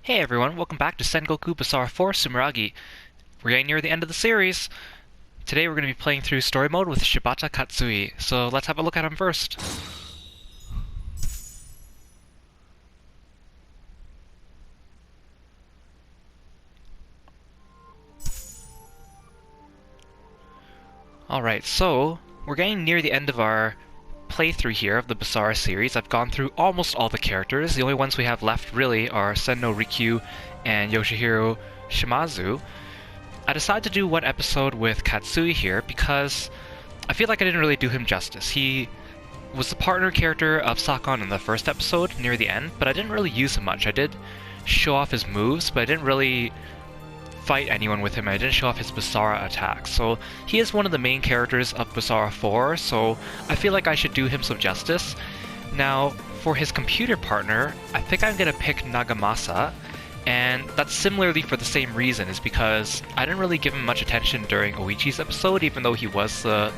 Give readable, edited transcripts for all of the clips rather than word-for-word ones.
Hey everyone, welcome back to Sengoku Basara 4 Sumeragi. We're getting near the end of the series. Today we're going to be playing through story mode with Shibata Katsuie, so let's have a look at him first. Alright, so we're getting near the end of our playthrough here of the Basara series. I've gone through almost all the characters. The only ones we have left really are Senno Rikyu and Yoshihiro Shimazu. I decided to do one episode with Katsuie here because I feel like I didn't really do him justice. He was the partner character of Sakon in the first episode, near the end, but I didn't really use him much. I did show off his moves, but I didn't really fight anyone with him. I didn't show off his Basara attacks. So he is one of the main characters of Basara 4, so I feel like I should do him some justice. Now, for his computer partner, I think I'm going to pick Nagamasa, and that's similarly for the same reason, is because I didn't really give him much attention during Oichi's episode, even though he was the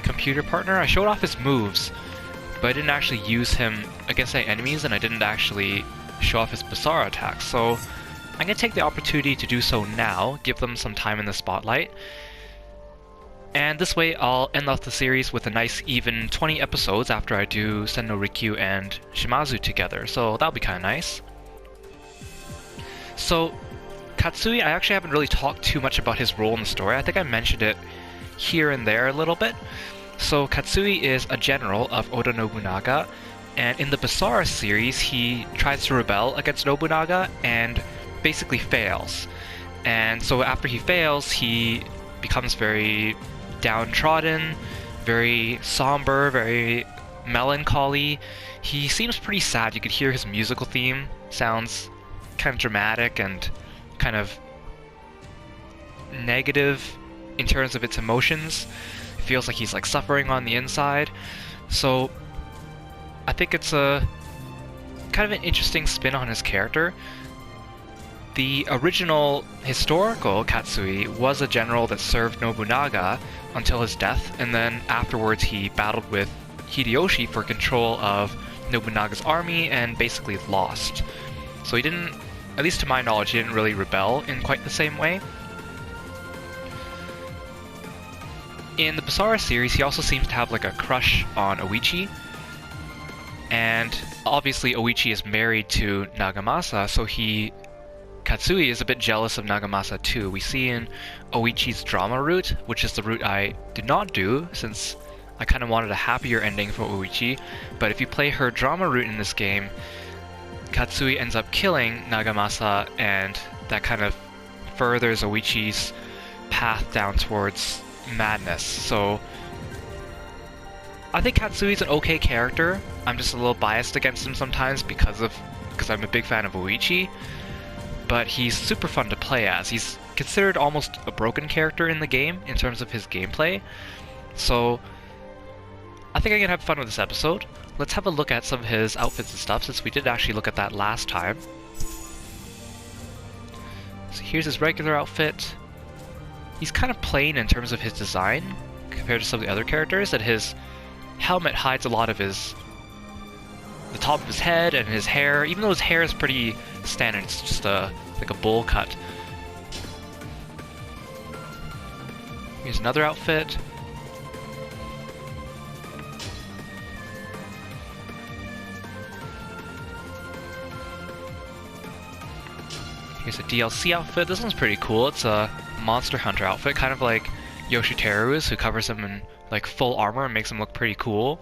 computer partner. I showed off his moves, but I didn't actually use him against any enemies, and I didn't actually show off his Basara attacks. So I'm going to take the opportunity to do so now, give them some time in the spotlight. And this way I'll end off the series with a nice even 20 episodes after I do Senno Rikyu and Shimazu together, so that'll be kind of nice. So, Katsuie, I actually haven't really talked too much about his role in the story. I think I mentioned it here and there a little bit. So, Katsuie is a general of Oda Nobunaga, and in the Basara series, he tries to rebel against Nobunaga and basically fails. And so after he fails, he becomes very downtrodden, very somber, very melancholy. He seems pretty sad. You could hear his musical theme sounds kind of dramatic and kind of negative in terms of its emotions. It feels like he's like suffering on the inside. So I think it's a kind of an interesting spin on his character. The original historical Katsuie was a general that served Nobunaga until his death, and then afterwards he battled with Hideyoshi for control of Nobunaga's army and basically lost. So he didn't, at least to my knowledge, he didn't really rebel in quite the same way. In the Basara series, he also seems to have like a crush on Oichi, and obviously Oichi is married to Nagamasa, so Katsuie is a bit jealous of Nagamasa too. We see in Oichi's drama route, which is the route I did not do since I kind of wanted a happier ending for Oichi, but if you play her drama route in this game, Katsuie ends up killing Nagamasa, and that kind of furthers Oichi's path down towards madness. So I think Katsuie's an okay character. I'm just a little biased against him sometimes because I'm a big fan of Oichi. But he's super fun to play as. He's considered almost a broken character in the game in terms of his gameplay. So I think I'm gonna have fun with this episode. Let's have a look at some of his outfits and stuff, since we did actually look at that last time. So here's his regular outfit. He's kind of plain in terms of his design compared to some of the other characters, and his helmet hides a lot of the top of his head and his hair, even though his hair is pretty standard. It's just like a bowl cut. Here's another outfit. Here's a DLC outfit. This one's pretty cool. It's a Monster Hunter outfit, kind of like Yoshiteru's, who covers him in like full armor and makes him look pretty cool.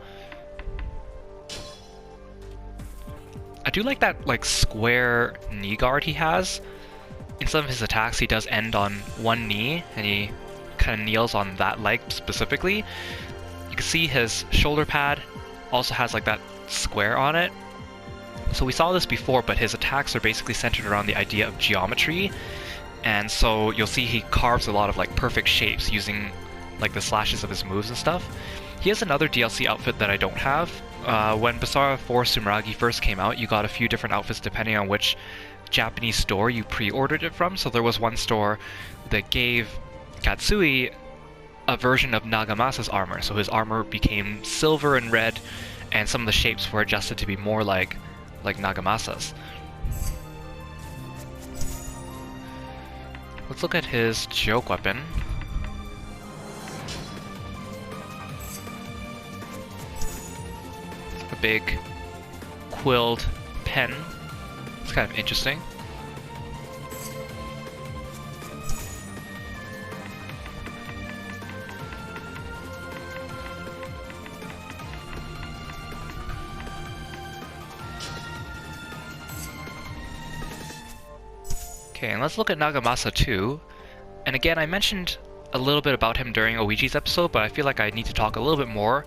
I do like that like square knee guard he has. In some of his attacks he does end on one knee, and he kind of kneels on that leg specifically. You can see his shoulder pad also has like that square on it. So we saw this before, but his attacks are basically centered around the idea of geometry. And so you'll see he carves a lot of like perfect shapes using like the slashes of his moves and stuff. He has another DLC outfit that I don't have. When Basara 4 Sumeragi first came out, you got a few different outfits depending on which Japanese store you pre-ordered it from. So there was one store that gave Katsuie a version of Nagamasa's armor. So his armor became silver and red, and some of the shapes were adjusted to be more like Nagamasa's. Let's look at his joke weapon. A big quilled pen. It's kind of interesting. Okay, and let's look at Nagamasa too. And again, I mentioned a little bit about him during Oichi's episode, but I feel like I need to talk a little bit more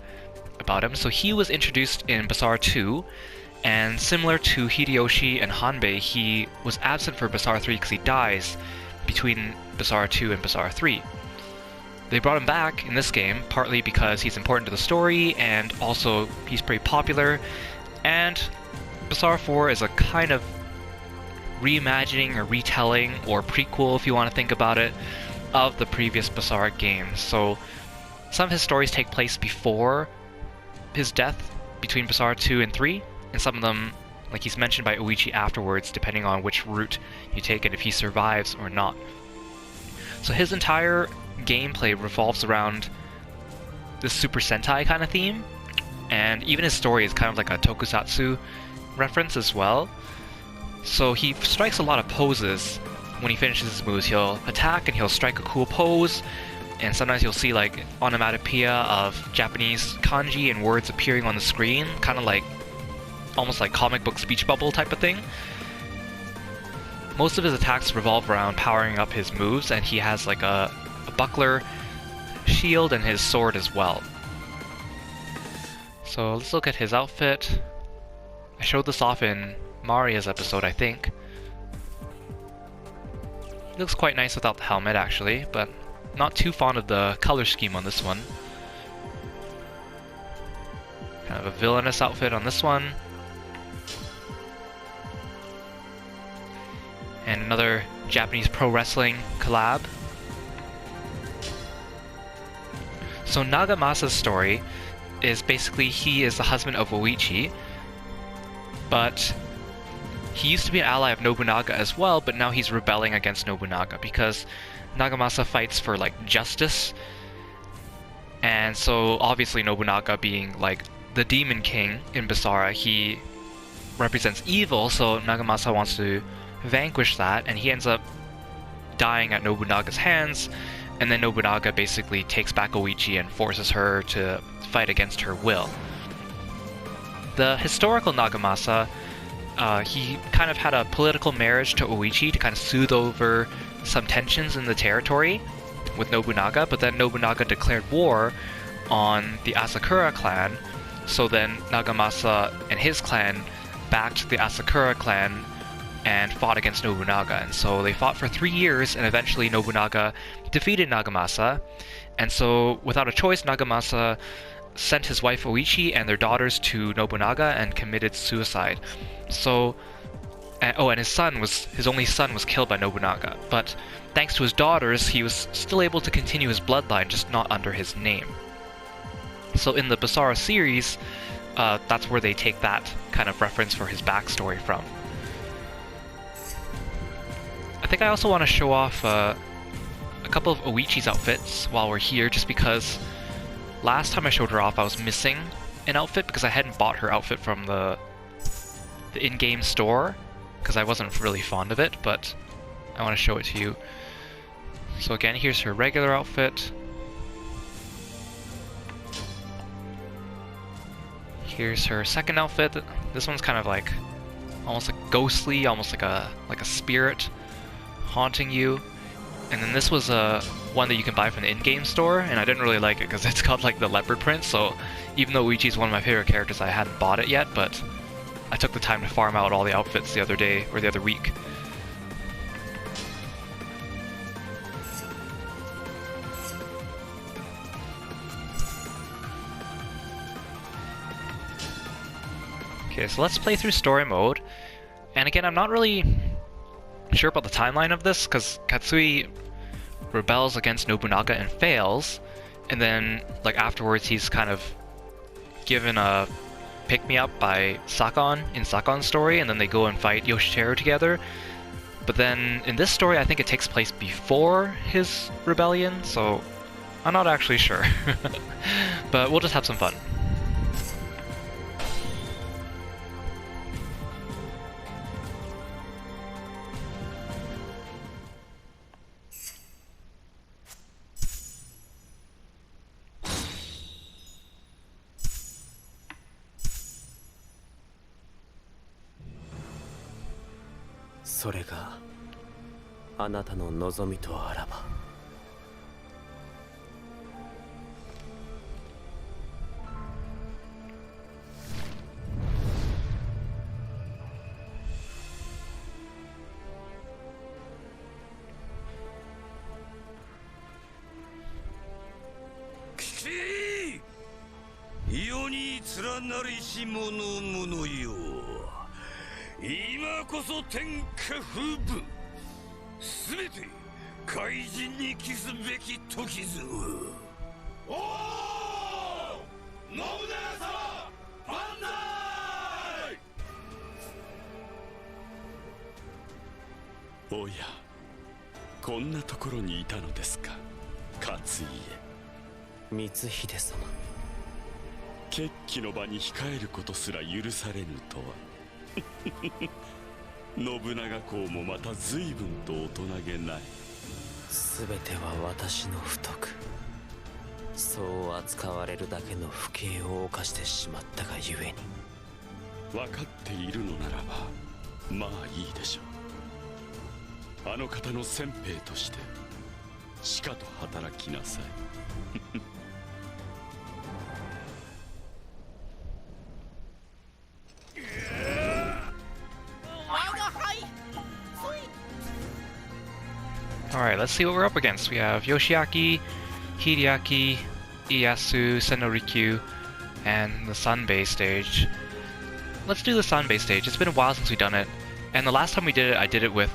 about him. So he was introduced in Basara 2, and similar to Hideyoshi and Hanbei, he was absent for Basara 3 because he dies between Basara 2 and Basara 3. They brought him back in this game, partly because he's important to the story, and also he's pretty popular, and Basara 4 is a kind of reimagining or retelling, or prequel if you want to think about it, of the previous Basara games. So some of his stories take place before his death between Basara 2 and 3, and some of them, like he's mentioned by Oichi afterwards, depending on which route you take and if he survives or not. So his entire gameplay revolves around this Super Sentai kind of theme, and even his story is kind of like a tokusatsu reference as well. So he strikes a lot of poses when he finishes his moves. He'll attack and he'll strike a cool pose, and sometimes you'll see like onomatopoeia of Japanese kanji and words appearing on the screen, kind of like almost like comic book speech bubble type of thing. Most of his attacks revolve around powering up his moves, and he has like a buckler, shield, and his sword as well. So let's look at his outfit. I showed this off in Maria's episode, I think. He looks quite nice without the helmet, actually, but not too fond of the color scheme on this one. Kind of a villainous outfit on this one. And another Japanese pro wrestling collab. So Nagamasa's story is basically he is the husband of Oichi, but he used to be an ally of Nobunaga as well, but now he's rebelling against Nobunaga because Nagamasa fights for like justice. And so obviously Nobunaga, being like the demon king in Basara, he represents evil, so Nagamasa wants to vanquish that, and he ends up dying at Nobunaga's hands, and then Nobunaga basically takes back Oichi and forces her to fight against her will. The historical Nagamasa, he kind of had a political marriage to Oichi to kind of soothe over some tensions in the territory with Nobunaga, but then Nobunaga declared war on the Asakura clan, so then Nagamasa and his clan backed the Asakura clan and fought against Nobunaga, and so they fought for 3 years, and eventually Nobunaga defeated Nagamasa, and so without a choice, Nagamasa sent his wife Oichi and their daughters to Nobunaga and committed suicide. So, and his only son was killed by Nobunaga, but thanks to his daughters, he was still able to continue his bloodline, just not under his name. So in the Basara series, that's where they take that kind of reference for his backstory from. I think I also want to show off a couple of Oichi's outfits while we're here, just because last time I showed her off I was missing an outfit because I hadn't bought her outfit from the in-game store because I wasn't really fond of it, but I want to show it to you. So again, here's her regular outfit. Here's her second outfit. This one's kind of like almost like ghostly, almost like a spirit haunting you. And then this was one that you can buy from the in-game store, and I didn't really like it because it's got like the leopard print, so even though Uichi's one of my favorite characters, I hadn't bought it yet, but I took the time to farm out all the outfits the other day, or the other week. Okay, so let's play through story mode. And again, I'm not really sure about the timeline of this, because Katsuie rebels against Nobunaga and fails, and then like afterwards he's kind of given a pick-me-up by Sakon in Sakon's story, and then they go and fight Yoshiteru together. But then in this story, I think it takes place before his rebellion, so I'm not actually sure. But we'll just have some fun. That あなたの望みとあらば。世に連なりし者々よ、今こそ天下風舞、すべて怪人に帰すべき時ぞ。おお、信長様、万歳。おや、こんなところにいたのですか、勝家。光秀様、決起の場に控えることすら許されぬとは。信長公もまた随分と大人げない。全ては私の不徳。そう扱われるだけの不敬を犯してしまったがゆえに。分かっているのならばまあいいでしょう。あの方の先兵としてしかと働きなさい。Alright, let's see what we're up against. We have Yoshiaki, Hideaki, Ieyasu, Sennorikyu, and the Sanbei stage. Let's do the Sanbei stage. It's been a while since we've done it, and the last time we did it, I did it with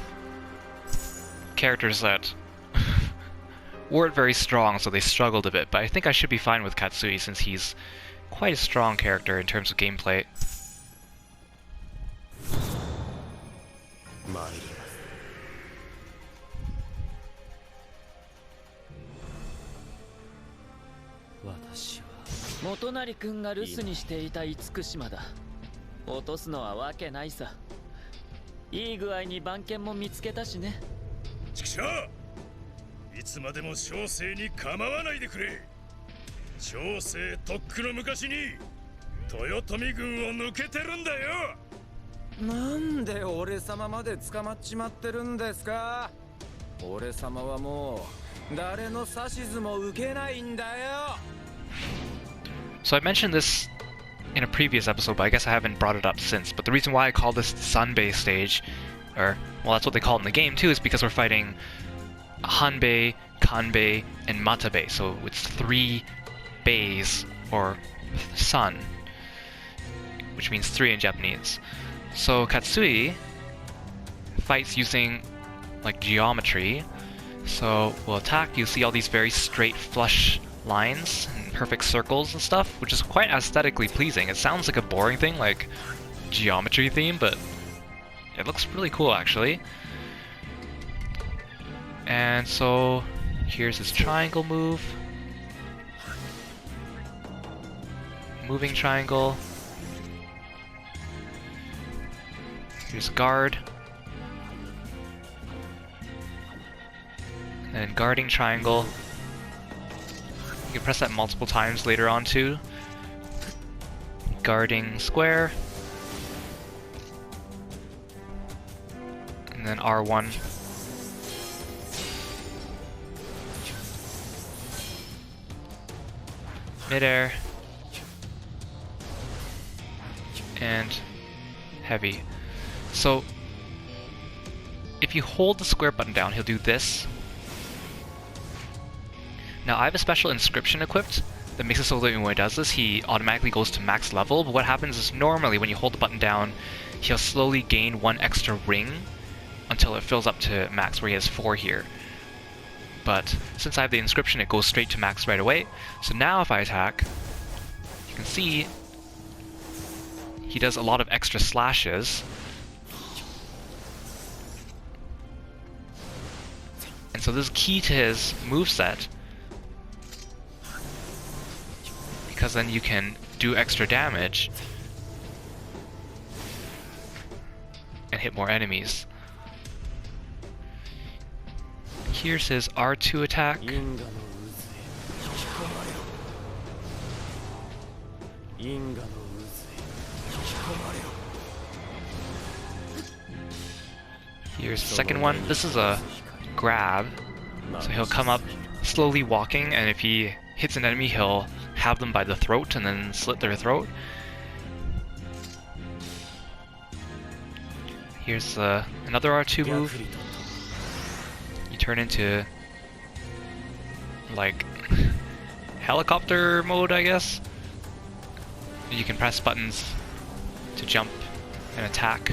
characters that weren't very strong, so they struggled a bit, but I think I should be fine with Katsuie since he's quite a strong character in terms of gameplay. Watashi wa 元成君が留守にしていた厳島だ。落とすのはわけないさ。いい具合に番犬も見つけたしね。ちくしょう、いつまでも小生に構わないでくれ。小生とっくの昔に豊臣軍を抜けてるんだよ。なんで俺様まで捕まっちまってるんですか。俺様はもう誰の指図も受けないんだよ。So I mentioned this in a previous episode, but I guess I haven't brought it up since. But the reason why I call this the Sanbei stage, or, well, that's what they call it in the game too, is because we're fighting Hanbei, Kanbei, and Matabei. So it's 3 beis, or sun, which means 3 in Japanese. So Katsuie fights using, like, geometry. So we'll attack, you'll see all these very straight flush lines and perfect circles and stuff, which is quite aesthetically pleasing. It sounds like a boring thing, like geometry theme, but it looks really cool actually. And so here's his triangle move. Moving triangle. Here's guard. And guarding triangle. You can press that multiple times later on too. Guarding square. And then R1. Midair. And heavy. So, if you hold the square button down, he'll do this. Now I have a special inscription equipped that makes it so that when he does this, he automatically goes to max level, but what happens is normally when you hold the button down, he'll slowly gain 1 extra ring until it fills up to max, where he has 4 here. But since I have the inscription, it goes straight to max right away. So now if I attack, you can see he does a lot of extra slashes. And so this is key to his moveset, because then you can do extra damage and hit more enemies. Here's his R2 attack. Here's the second one. This is a grab, so he'll come up slowly walking, and if he hits an enemy, he'll have them by the throat and then slit their throat. Here's another R2 move. You turn into like helicopter mode, I guess. You can press buttons to jump and attack.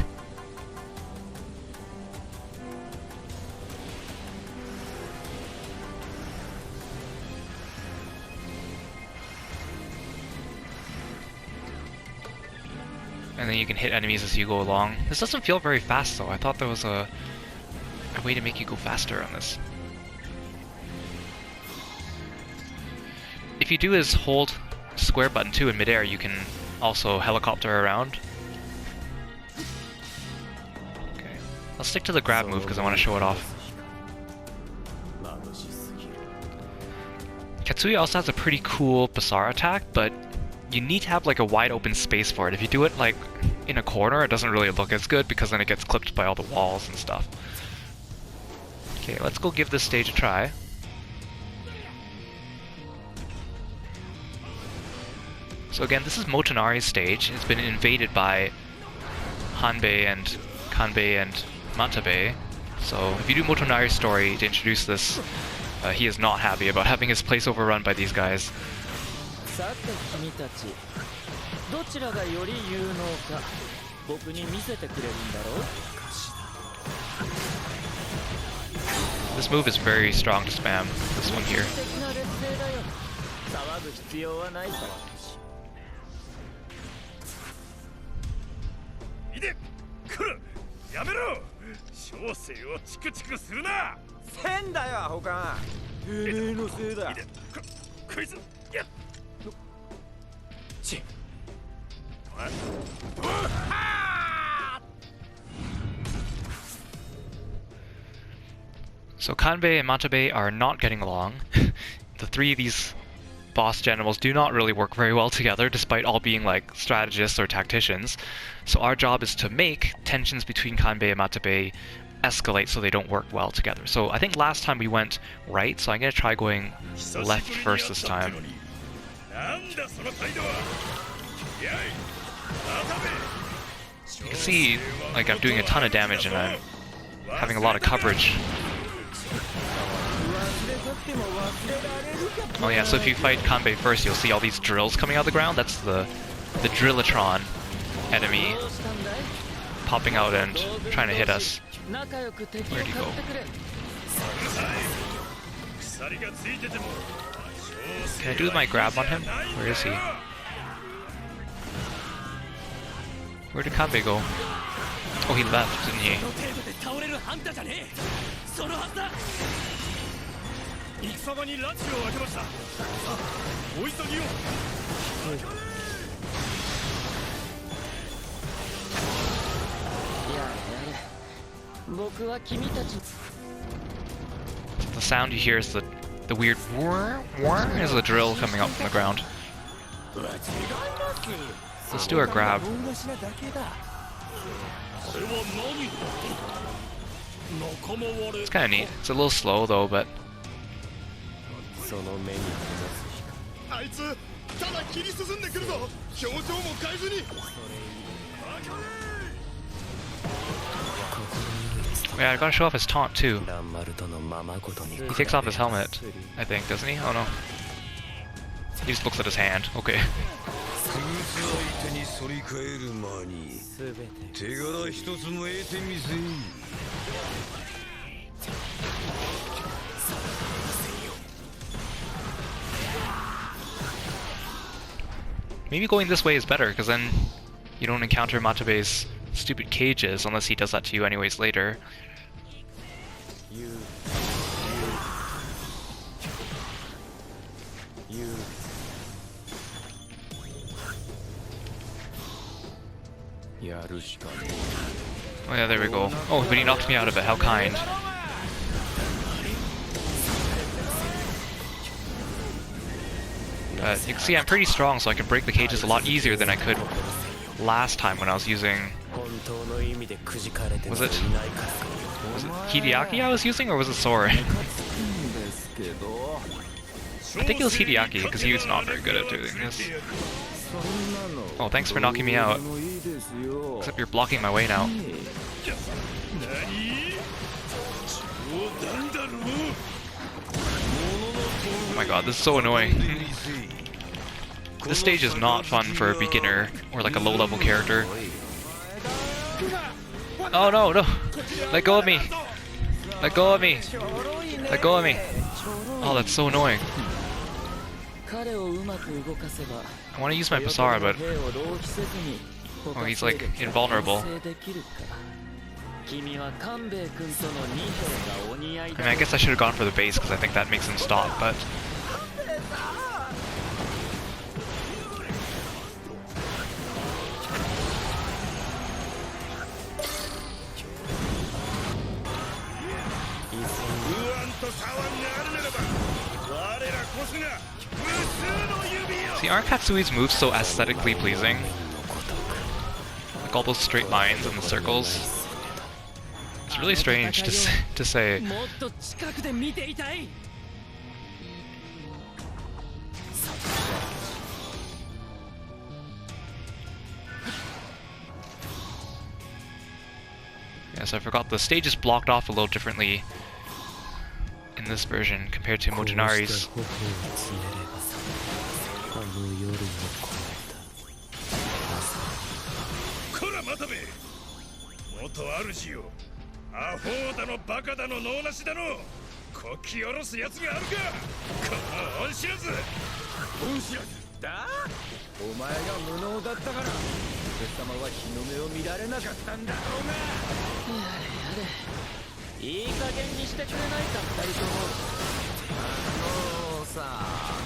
And then you can hit enemies as you go along. This doesn't feel very fast though. I thought there was a way to make you go faster on this. If you do is hold square button 2 in midair, you can also helicopter around. Okay, I'll stick to the grab move because I want to show it off. Katsuie also has a pretty cool Basara attack, but you need to have like a wide open space for it. If you do it like in a corner, it doesn't really look as good because then it gets clipped by all the walls and stuff. Okay, let's go give this stage a try. So again, this is Motonari's stage. It's been invaded by Hanbei and Kanbei and Matabe. So if you do Motonari's story to introduce this, he is not happy about having his place overrun by these guys. This move is very strong to spam, this one here. So Kanbei and Matabe are not getting along. The three of these boss generals do not really work very well together, despite all being like strategists or tacticians. So our job is to make tensions between Kanbei and Matabe escalate so they don't work well together. So I think last time we went right, so I'm going to try going left first this time. You can see like I'm doing a ton of damage and I'm having a lot of coverage. Oh yeah, so if you fight Kanbei first, you'll see all these drills coming out of the ground. That's the Drillatron enemy popping out and trying to hit us. Where'd he go? Can I do my grab on him? Where is he? Where did Kanbei go? Oh, he left, didn't he? The sound you hear is the weird whir, whir, is the drill coming up from the ground. Let's do our grab. It's kind of neat. It's a little slow though, but yeah, I gotta show off his taunt too. He takes off his helmet, I think, doesn't he? Oh no. He just looks at his hand. Okay. Maybe going this way is better, because then you don't encounter Matabe's stupid cages, unless he does that to you anyways later. Oh yeah, there we go. Oh, but he knocked me out of it. How kind. You can see I'm pretty strong, so I can break the cages a lot easier than I could last time when I was using... Was it Hideaki I was using, or was it Sora? I think it was Hideaki, because he was not very good at doing this. Oh, thanks for knocking me out. Except you're blocking my way now. Oh my god, this is so annoying. This stage is not fun for a beginner or like a low-level character. Oh no, no! Let go of me! Let go of me! Let go of me! Oh, that's so annoying. I want to use my Basara, but... Oh, he's like invulnerable. I mean, I guess I should have gone for the base because I think that makes him stop, but... See, aren't Katsuie's moves so aesthetically pleasing? Like all those straight lines and the circles. It's really strange to say. Yes, I forgot the stage is blocked off a little differently in this version compared to Mojinari's. こら待たべ元主よアホだのバカだの脳なしだのこき下ろすやつがあるかこの恩知らず恩知らずだお前が無能だったから俺様は日の目を見られなかったんだろうがやれやれいい加減にしてくれないか二人ともさあ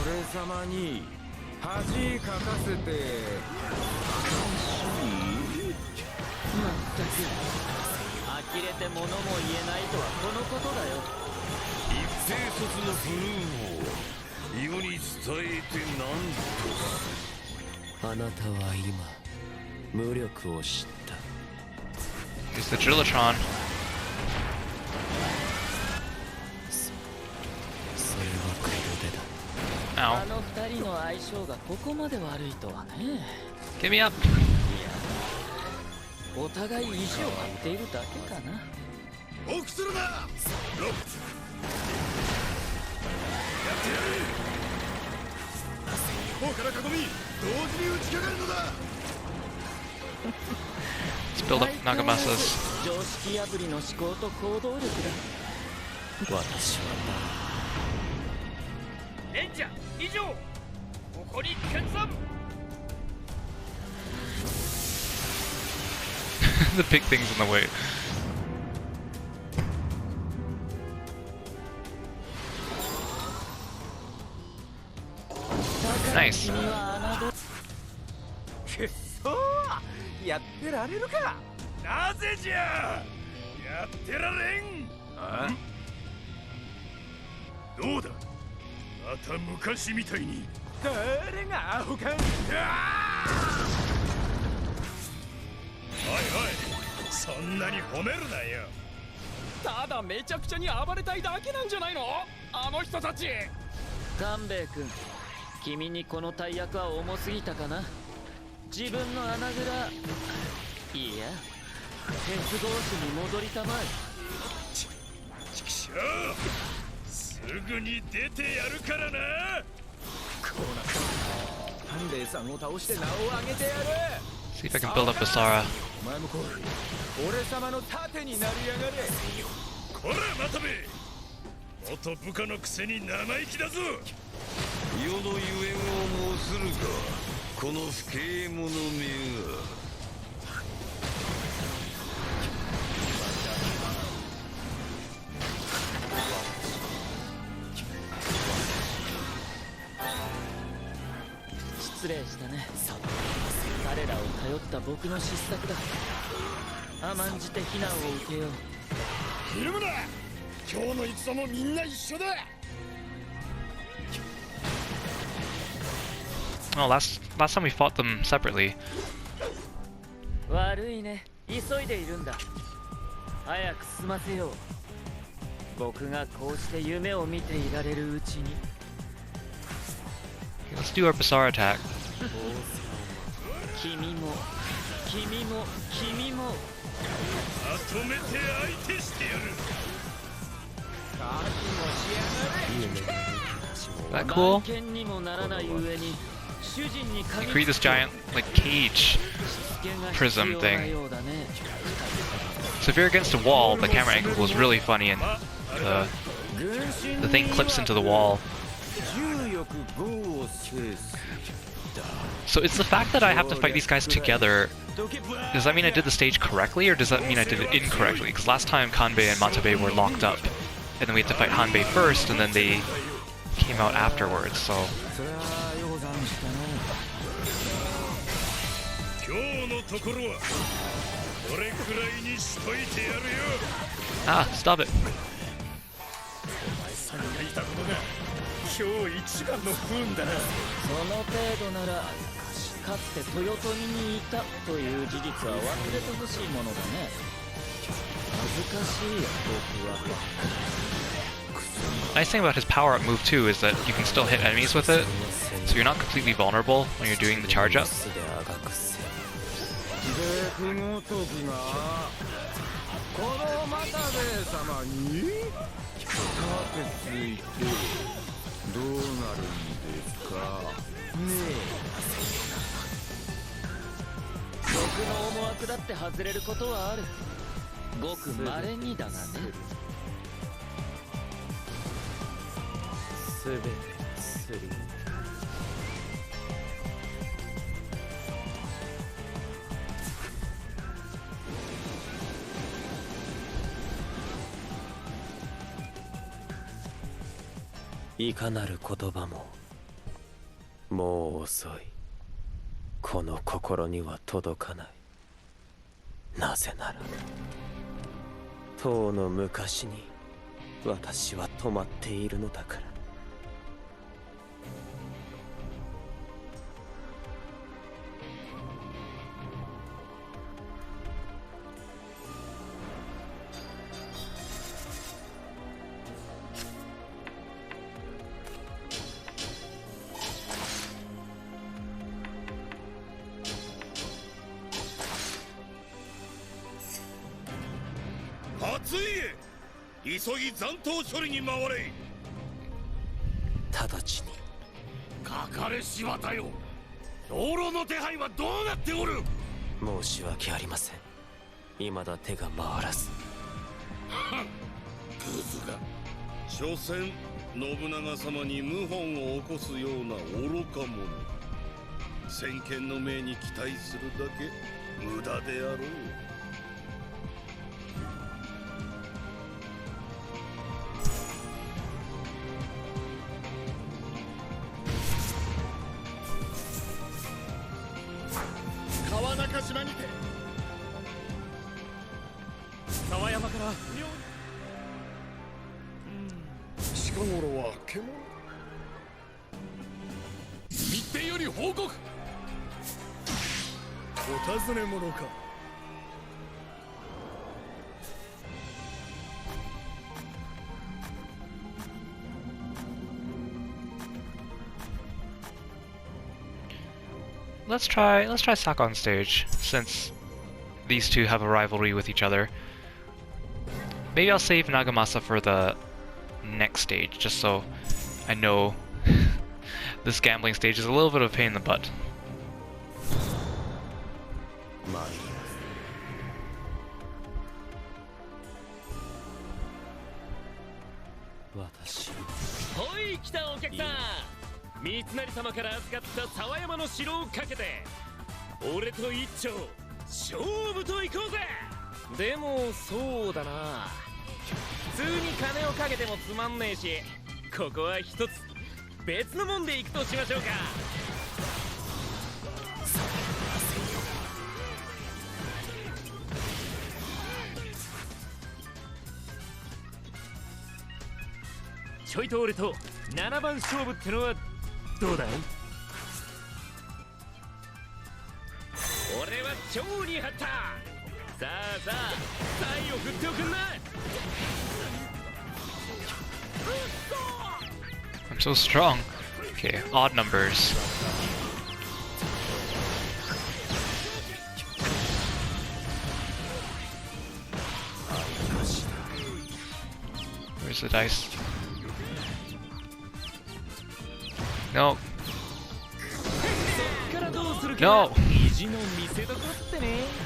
俺様に恥かかせてまったく呆れて物も言えないとはこのことだよ一斉卒のブルーを世に伝えてなんとかあなたは今無力を知った Use the Trilotron. それは黒手だ Ow. あの二人の相性がここまで悪いとはね Get me up! いやお互い意地を張っているだけかな臆するなロッやってやる後から囲み同時に打ちかかるのだ Let's build up Nagamasas. 常識破りの思考と行動力だ私はレンジャー以上ここに決断 The big thing's in the way. Nice. くっそーやってられるかなぜじゃやってられんあどうだまた昔みたいに誰がアホかおいおいそんなに褒めるなよただめちゃくちゃに暴れたいだけなんじゃないのあの人たち勘兵衛君君にこの大役は重すぎたかな自分の穴蔵いや鉄格子に戻りたまえちくしょうすぐに出てやるからなこうなったハンデイさんを倒して名を上げてやる See if I can build up Basara. お前も来い俺様の盾になりやがれこらまたべ元部下のくせに生意気だぞ世のゆえんを申するかこの不敬者めがしたね。彼らを頼った僕の失策だ。甘んじて非難を受けよう。ひるむな。今日の戦もみんな一緒だ。 Oh, last time we fought them separately. 悪いね。急いでいるんだ。早く済ませよう。僕がこうして夢を見ていられるうちに。Okay, let's do our Basara attack. 君も君も君も。まとめて相手してやる。 That cool? 番犬にもならない上に主人に You 限 create this giant like cage prism thing. So if you're against a wall, the camera angle was really funny, and the thing clips into the wall. So it's the fact that I have to fight these guys together. Does that mean I did the stage correctly, or does that mean I did it incorrectly? Because last time Kanbei and Matabe were locked up, and then we had to fight Hanbei first, and then they came out afterwards, so... Ah, stop it. 今日一番の不運だな。その程度ならかつて豊臣にいたという事実は忘れてほしいものだね。恥ずかしいよ僕は。 Nice thing about his power-up move too is that you can still hit enemies with it, so you're not completely vulnerable when you're doing the charge-up. この又兵衛様に立てついてどうなるんですかね僕の思惑だって外れることはある。ごく稀にだがね。すべてすり。いかなる言葉ももう遅い。この心には届かない。なぜならとうの昔に私は止まっているのだから。急ぎ残党処理に回れ。直ちに。かかれ柴田よ。兵糧の手配はどうなっておる。申し訳ありません。未だ手が回らず。グズが。所詮信長様に謀反を起こすような愚か者。先見の明に期待するだけ無駄であろう。 川中島にて沢山から近頃は獣密偵より報告。お尋ね者か。Let's try Sokka on stage, since these two have a rivalry with each other. Maybe I'll save Nagamasa for the next stage, just so I know this gambling stage is a little bit of a pain in the butt. Hoi, 来たお客さん。三成様から預かった沢山の城をかけて俺と一丁勝負と行こうぜ。でもそうだな、普通に金をかけてもつまんねえし、ここは一つ別のもんで行くとしましょうか。ちょいと俺と7番勝負ってのはどうだい？俺は超に張った。さあさあ、サイを振っておくんな。 I'm so strong. Okay, odd numbers. Where's the dice? No. No!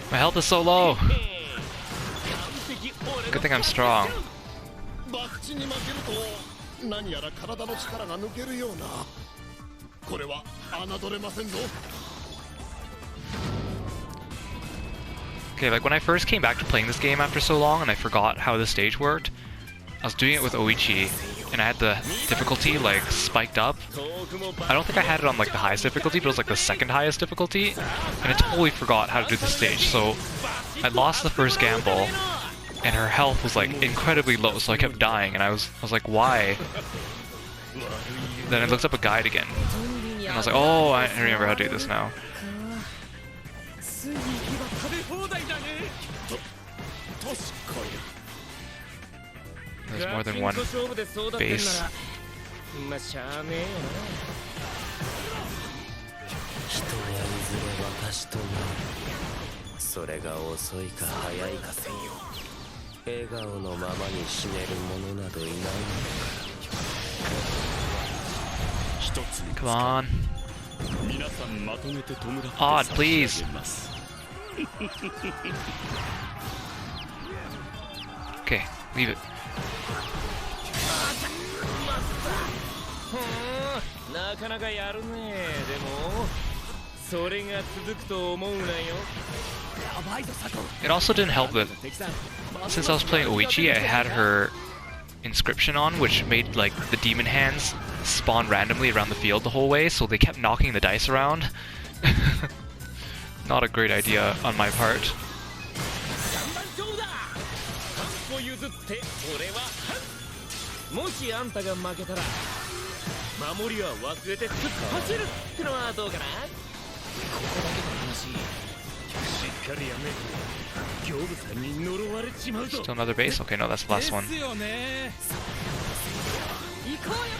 My health is so low. Good thing I'm strong. 博打に負けると何やら体の力が抜けるような。これは侮れませんぞ。 Okay, like when I first came back to playing this game after so long and I forgot how the stage worked, I was doing it with Oichi and I had the difficulty like spiked up. I don't think I had it on like the highest difficulty, but it was like the second highest difficulty, and I totally forgot how to do the stage. So I lost the first gamble and her health was like incredibly low, so I kept dying and I was like, why? Then I looked up a guide again and I was like, oh, I remember how to do this now. There's more than one base. それが遅いか早いかせんよ。笑顔のままに死ねる者などいないのか。一つ Come on. 皆さんまとめて弔って Odd, please. Okay, leave it. なかなかやるね。でもそれが続くと思うなよ。 It also didn't help that since I was playing Oichi, I had her inscription on, which made like the demon hands spawn randomly around the field the whole way, so they kept knocking the dice around. Not a great idea on my part. もしあんたが負けたら守りは忘れて突っ走るってのはどうかな。ここだけの話しっかりやめ行部さんに呪われちまうと。 Still another base? Okay, no, that's the last one. 行こうよ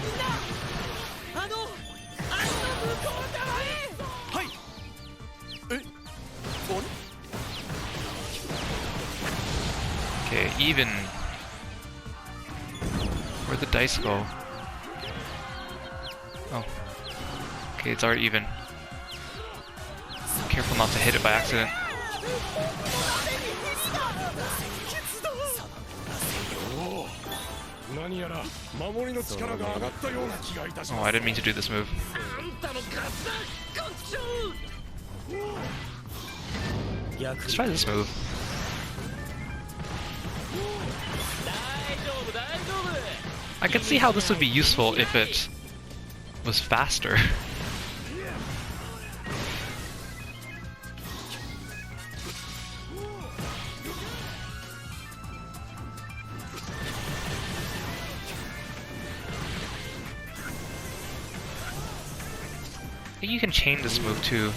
みんな。あの向こう側へ。はい。え、あれ？ Okay, even. Where'd the dice go? Oh. Okay, it's already even. Careful not to hit it by accident. Oh, I didn't mean to do this move. Let's try this move. I could see how this would be useful if it was faster. I think you can chain this move too.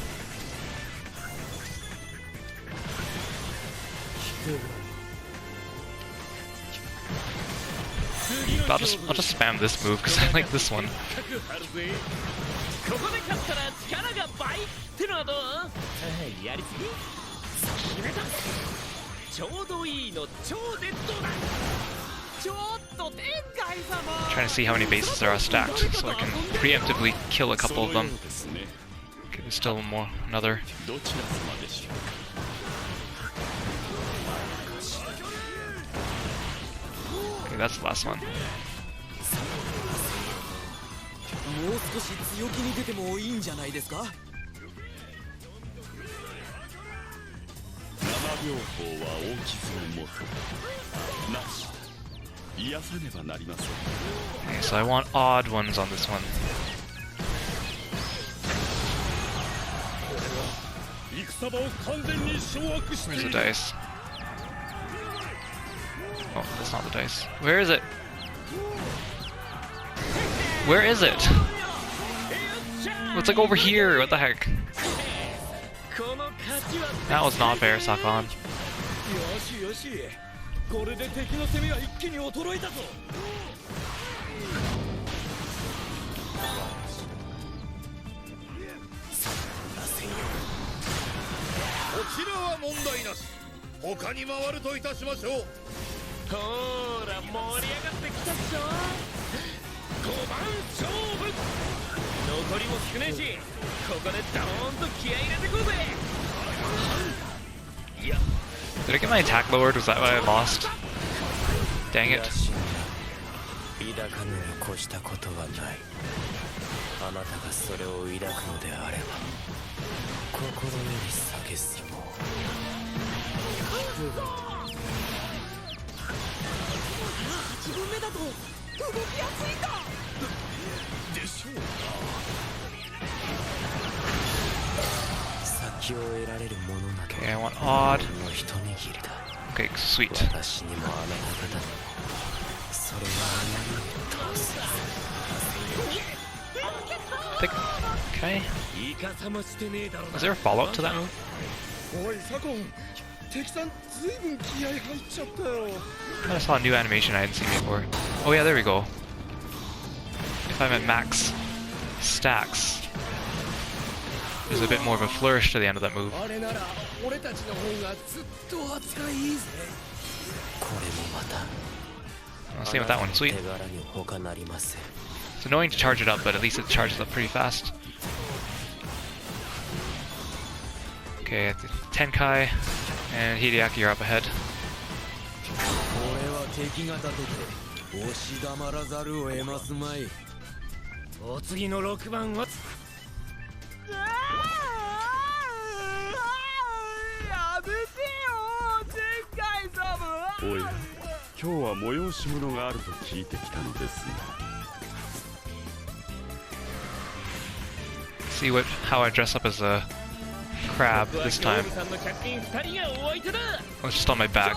I'll just spam this move because I like this one. Trying to see how many bases there are stacked so I can preemptively kill a couple of them. Okay, there's still another. Okay, that's the last one. もう少し強気に出てもいいんじゃないですか。 7秒法は大傷のもとなし癒さねばなりません。 Okay, so I want odd ones on this one. 戦場を完全に掌握して Where's the dice? Oh, that's not the dice. Where is it? Where is it? It's like over here. What the heck? That was not fair, Sakon. よしこれで敵の攻めは一気に衰えたぞ。こちらは問題なし。他に回るといたしましょう。ほら盛り上がってきたっしょ。5番勝負。残りも少ねえし、ここでドーンと気合い入れてこうぜ。いや。 Did I get my attack lowered? Was that why I lost? Dang it. 抱かぬに越したことはない。あなたがそれを抱くのであれば心より蔑すも8分目だと動きやすいんだでしょう先を得られるものなど Okay, I want odd. の一握りだ Okay, sweet. 私にもあなた方にもそれはあまりに遠すぎる Okay. イカサマしてねえだろ Is there a follow-up to that move? おい左近、敵さんずいぶん気合入っちゃったよ。 I saw a new animation I hadn't seen before. Oh yeah, there we go. If I'm at max stacks, there's a bit more of a flourish to the end of that move. あれなら俺たちの方がずっと扱いいいぜ。これもまた Same with that one, sweet. 手柄に他なりません It's annoying to charge it up, but at least it charges up pretty fast. Okay, Tenkai and Hideaki are up ahead. 俺は敵が立てて押し黙らざるを得ますまい。お次の6番はやめてよ前回様。おや、今日は催し物があると聞いてきたのですが。 See how I dress up as a crab this time. Oh, it's just on my back.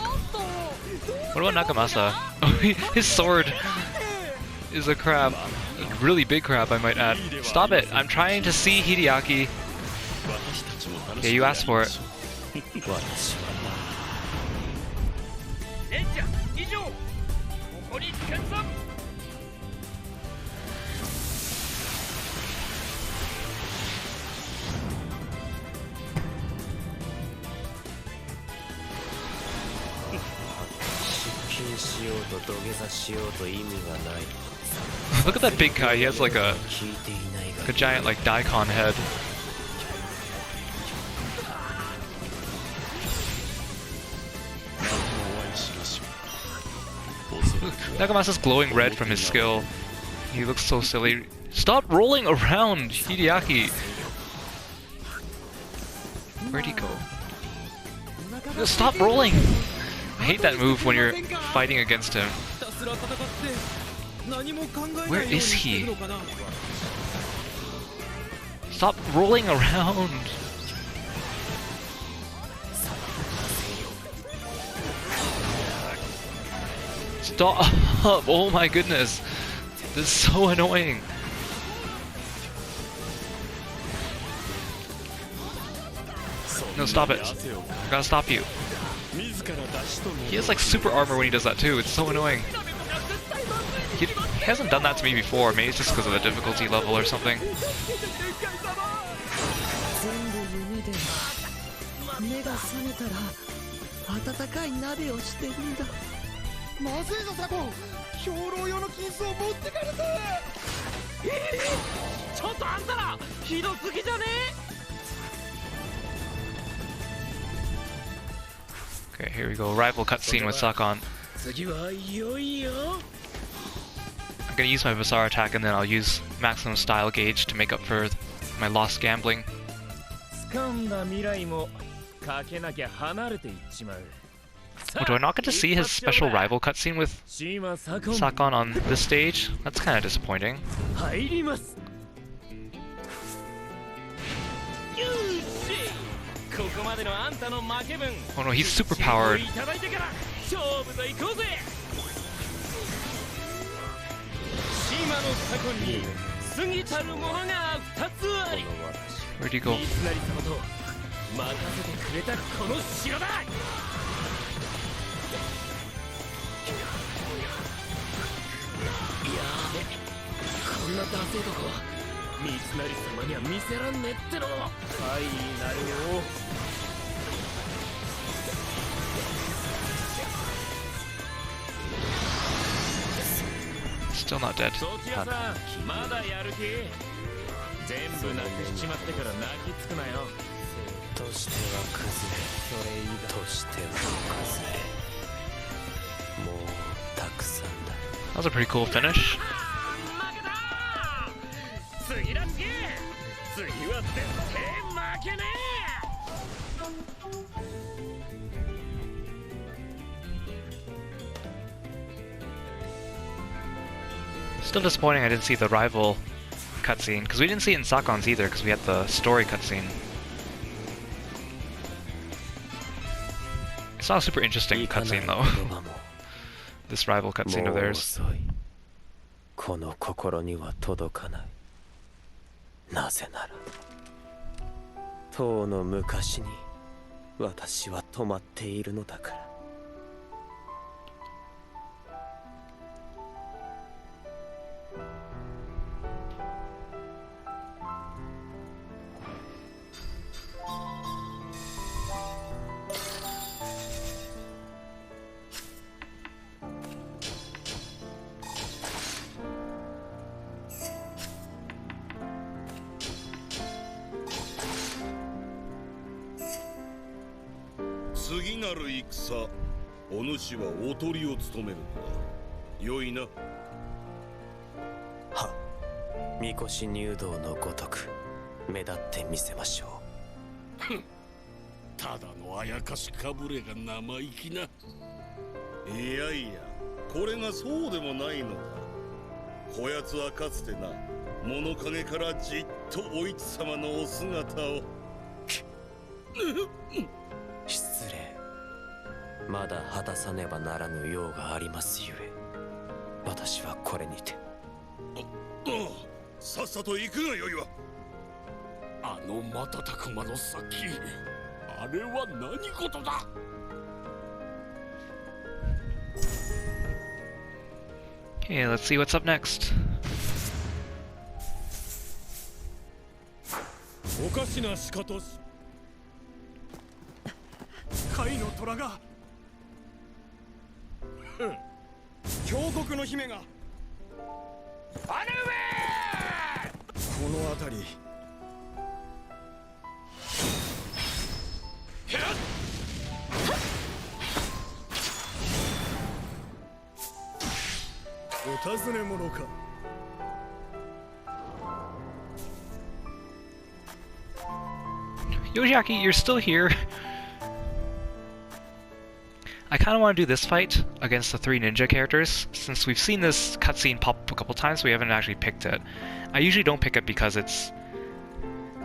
What about Nagamasa? Oh, his sword is a crab. A really big crab, I might add. Stop it! I'm trying to see Hideaki. Yeah, you asked for it. しようと土下座しようと意味がない。 Look at that big guy. He has like a giant like daikon head. Nagamasa's glowing red from his skill. He looks so silly. Stop rolling around, Hideaki. Where'd he go? Stop rolling. I hate that move when you're fighting against him. Where is he? Stop rolling around. Stop. Oh my goodness. This is so annoying. No, stop it. I gotta stop you. He has like super armor when he does that too. It's so annoying. He hasn't done that to me before. Maybe it's just because of the difficulty level or something. Okay, here we go. Rival cutscene with Sakon. I'm gonna use my Basara attack and then I'll use maximum style gauge to make up for my lost gambling. Oh, do I not get to see his special rival cutscene with Sakon on this stage? That's kind of disappointing. Oh no, he's super powered. の過去に過ぎたるものが2つあり、 Where'd he go? 三成様と任せてくれたこの城だ。やべ、こんなダセえとこ三成様には見せらんねえっての。はいなるよ。 Still not dead. ソキヤさん、まだやる気？全部なくしちまってから泣きつくなよ。としては崩れ、それ以外としては崩れ、もうたくさんだ。 That was a pretty cool finish. 負けた！次だ次！次は絶対負けねえ！ Still disappointing I didn't see the rival cutscene, because we didn't see it in Sakon's either, because we had the story cutscene. It's not a super interesting cutscene though. This rival cutscene of theirs. この心には届かない。なぜなら、とうの昔に私は止まっているのだから。 次なる戦、お主はおとりを務めるのだ。良いな。は、みこし入道のごとく目立ってみせましょう。ただのあやかしかぶれが生意気な。いやいや、これがそうでもないのだ。こやつはかつてな、物陰からじっとお市様のお姿を。失礼。まだ果たさねばならぬ用がありますゆえ、私はこれにて。さっさと行くがよいわ。あの瞬く間の先、あれは何事だ。 Okay, let's see what's up next. おかしなしかとし。甲斐の虎が。峡谷の姫が。姉上。この辺り。お尋ね者か。Yoshiaki, you're still here. I kind of want to do this fight against the 3 ninja characters, since we've seen this cutscene pop up a couple times, we haven't actually picked it. I usually don't pick it because it's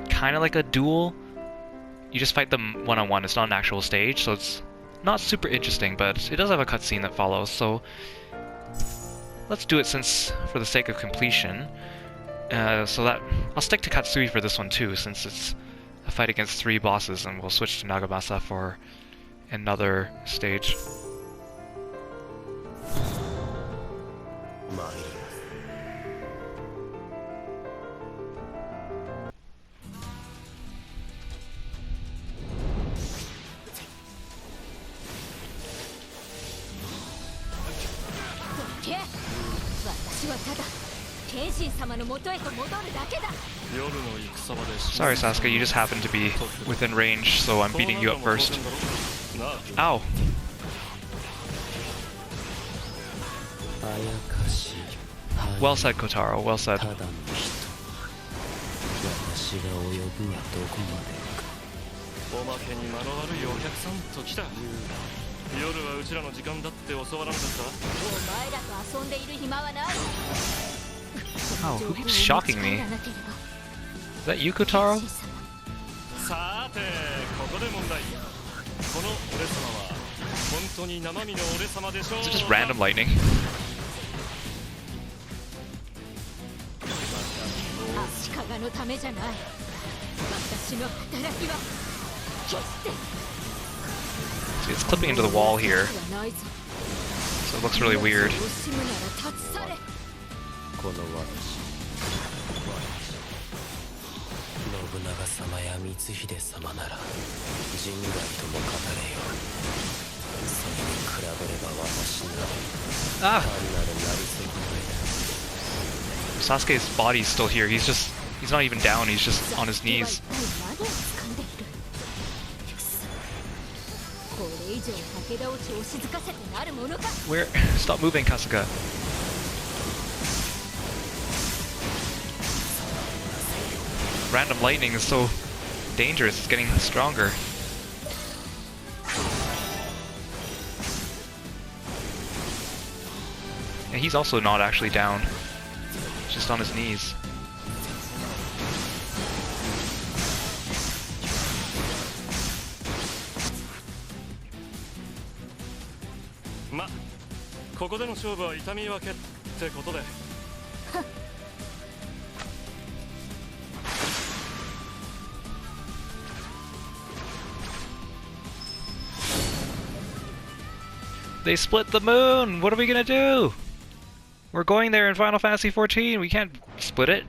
kind of like a duel. You just fight them one-on-one, it's not an actual stage, so it's not super interesting, but it does have a cutscene that follows, so let's do it since, for the sake of completion. So that I'll stick to Katsuie for this one too, since it's a fight against 3 bosses, and we'll switch to Nagamasa for another stage. Sorry, Sasuke, you just happened to be within range, so I'm beating you up first. Ow! Well said, Kotaro, well said. おまけに間の悪いお客さんと来た。夜はうちらの時間だって教わらなかった。お前らと遊んでいる暇はない。 Oh, who keeps shocking me? Is that you, Kotaro? さて、ここで問題。この俺様は本当に生身の俺様でしょう。 Is it just random lightning? のためじゃない。私の働きは決して See, it's clipping into the wall here, so it looks really weird. 惜しむなら立ち去れ。この私信長様や光秀様なら人外とも語れよ。それに比べれば私など Ah! 単なるなり損ないだ。 Sasuke's body's still here. He's not even down. He's just on his knees. これ以上武田を調子づかせてなるものか。 Where? Stop moving, Kasuga. Random lightning is so dangerous. It's getting stronger. And he's also not actually down. Just on his knees. ま、ここでの勝負は痛み分けってことで。They split the moon! What are we gonna do? We're going there in Final Fantasy XIV. We can't split it.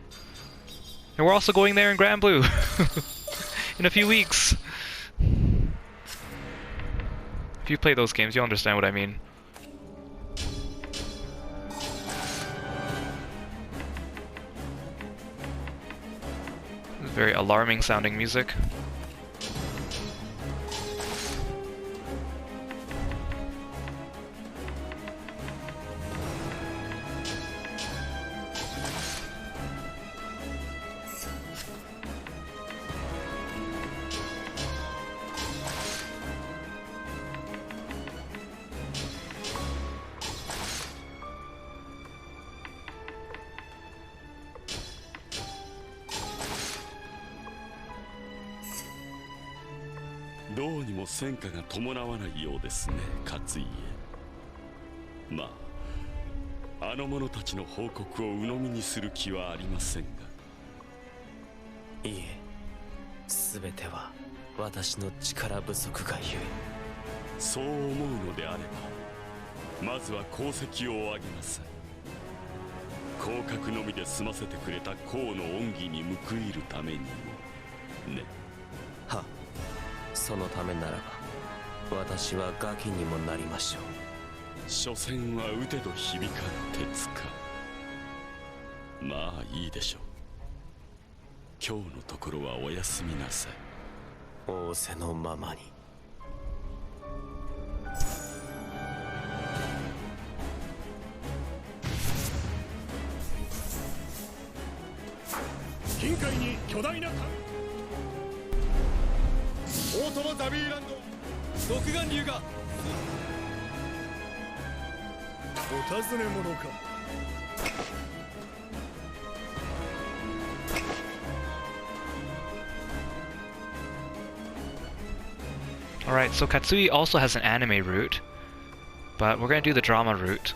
And we're also going there in Grand Blue in a few weeks. If you play those games, you'll understand what I mean. This is very alarming sounding music.どうにも戦果が伴わないようですね、勝家。まあ、あの者たちの報告を鵜呑みにする気はありませんが。いえ、すべては私の力不足がゆえ。そう思うのであれば、まずは功績を上げなさい。降格のみで済ませてくれた功の恩義に報いるためにもね。は、そのためならば私はガキにもなりましょう。所詮は打てど響かぬ鉄か。まあいいでしょう。今日のところはお休みなさい。仰せのままに。近海に巨大な大友ザビーランド独眼竜がお尋ね者か。Alright, so Katsuie also has an anime route, but we're gonna do the drama route.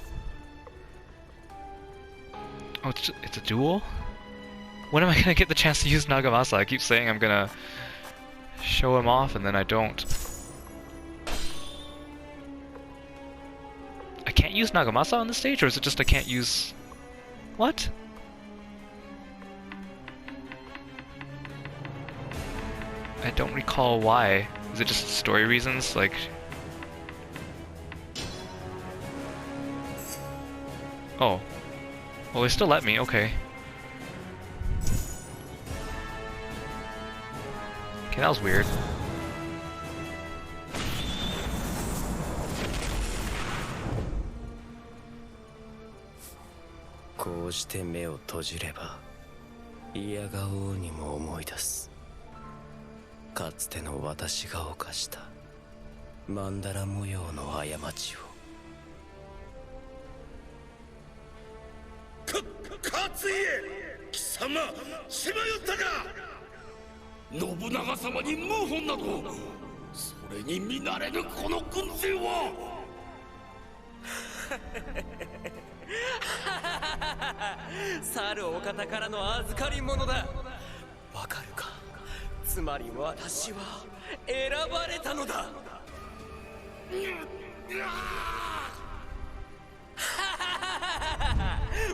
Oh, it's a duel? When am I gonna get the chance to use Nagamasa? I keep saying I'm gonna show him off and then I don't. I can't use Nagamasa on this stage, or is it just I can't use... What? I don't recall why. Is it just story reasons? Like... Oh. Well, they still let me, okay. Okay, that was weird.こうして目を閉じれば、嫌がおうにも思い出す。かつての私が犯したマンダラ模様の過ちを。勝家貴様しまよったか。信長様に謀反など、それに見慣れぬこの軍勢は去るお方からの預かり物だ。つまり私は選ばれたのだ。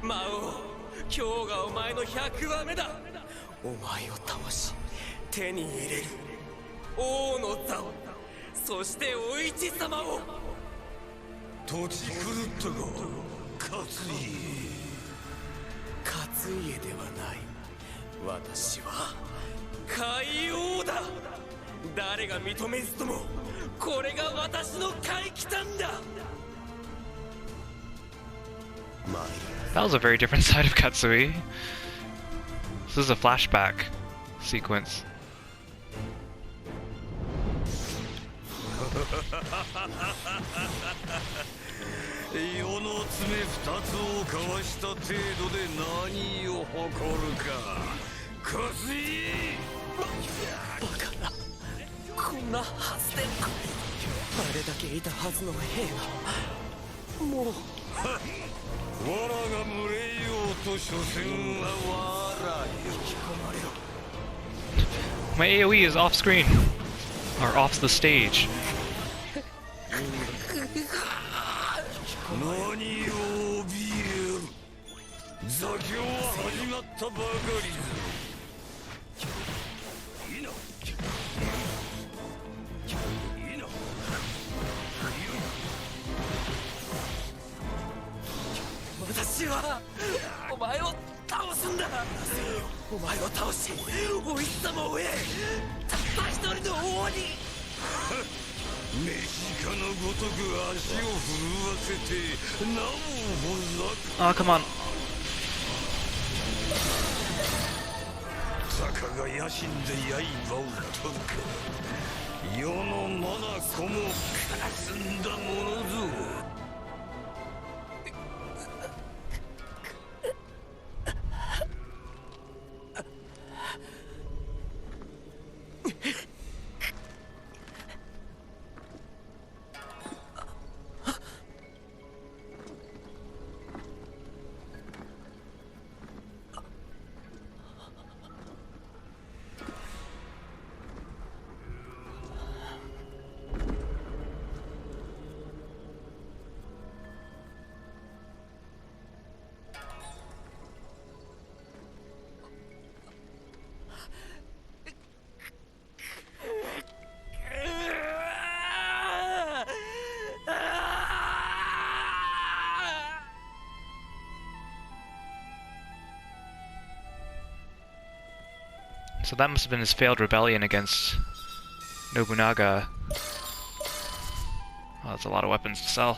魔王、今日がお前の100話目だ。お前を倒し手に入れる王の座を、そしてお市様を。土地狂ったが勝家。勝家ではない。私は海王だ。誰が認めずともこれが私の海帰譚だ。 That was a very different side of Katsui. This is a flashback sequence. 世の爪二つを交わした程度で何を誇るか。勝家。バカな。こんな発電庫。あれだけいたはずの兵がもう。藁が群れようと所詮は藁よ。引き込まれろ。 My AoE is off screen. Or off the stage. 何を怯える。座興は始まったばかりぞ。いいな。いいな。私はお前を倒すんだ。お前を倒しお日様を得、たった一人の王に。メジカのごとく足を震わせてなおほざく。 Oh, come on. 坂が野心で刃を取るか。世の眼も霞んだものぞ。 So that must have been his failed rebellion against Nobunaga. Oh, that's a lot of weapons to sell.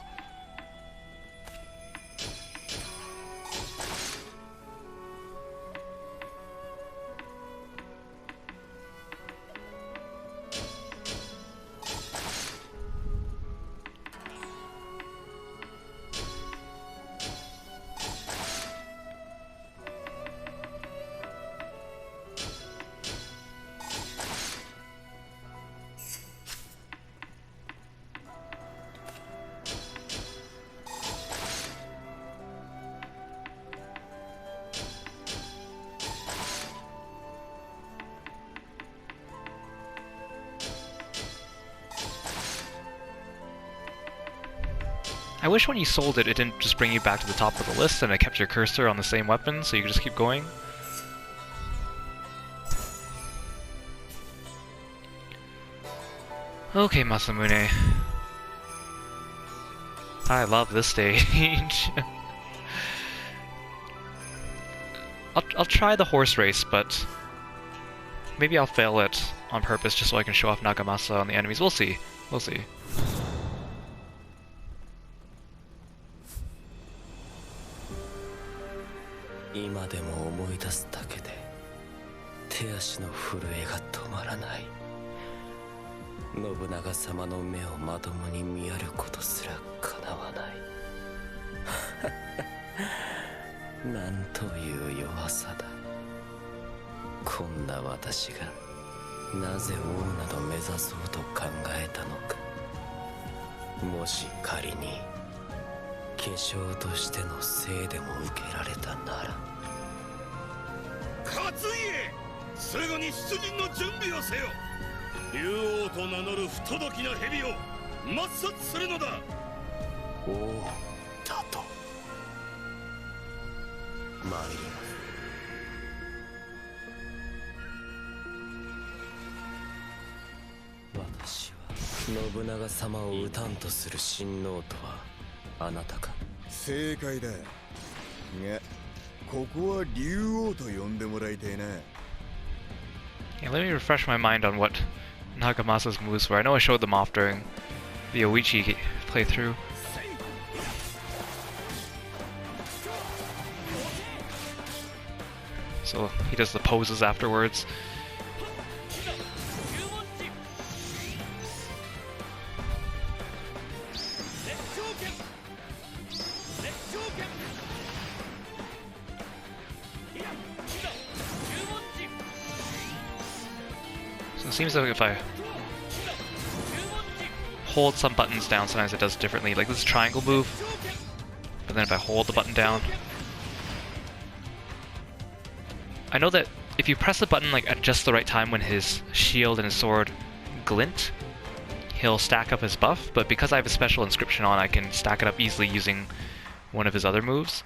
I wish when you sold it, it didn't just bring you back to the top of the list and it kept your cursor on the same weapon so you could just keep going. Okay, Masamune. I love this stage. I'll try the horse race, but maybe I'll fail it on purpose just so I can show off Nagamasa on the enemies. We'll see. We'll see. 今でも思い出すだけで手足の震えが止まらない。信長様の目をまともに見やることすら叶わない。なんという弱さだ。こんな私がなぜ王など目指そうと考えたのか。もし仮に化粧としての生でも受けられたなら。勝家、すぐに出陣の準備をせよ。竜王と名乗る不届きな蛇を抹殺するのだ。おおだと参ります。私は信長様を討たんとする神農とはあなたか。正解だが、ここは竜王と呼んでもらいたいな。 Yeah, let me refresh my mind on what Nagamasa's moves were. I know I showed them off during the Oichi playthrough. So he does the poses afterwards. So it seems like if I hold some buttons down, sometimes it does differently. Like this triangle move, but then if I hold the button down, I know that if you press the button like at just the right time when his shield and his sword glint, he'll stack up his buff, but because I have a special inscription on, I can stack it up easily using one of his other moves.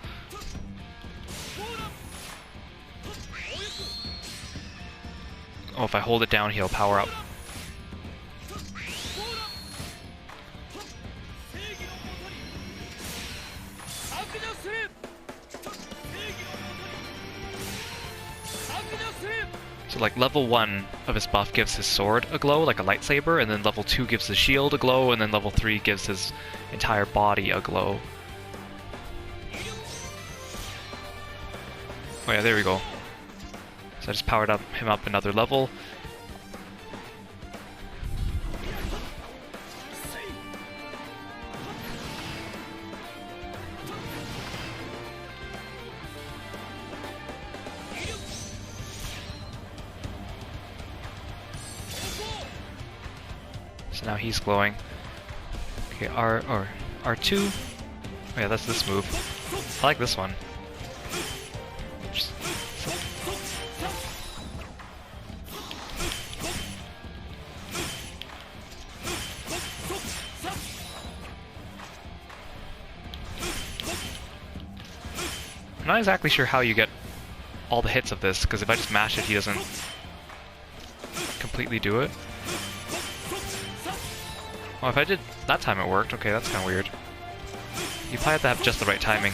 Oh, if I hold it down, he'll power up. So like level 1 of his buff gives his sword a glow, like a lightsaber, and then level 2 gives his shield a glow, and then level 3 gives his entire body a glow. Oh yeah, there we go. So I just powered him up another level. So now he's glowing. Okay, R2. Oh yeah, that's this move. I like this one. I'm not exactly sure how you get all the hits of this, because if I just mash it, he doesn't completely do it. Oh, if I did that time it worked. Okay, that's kind of weird. You probably have to have just the right timing.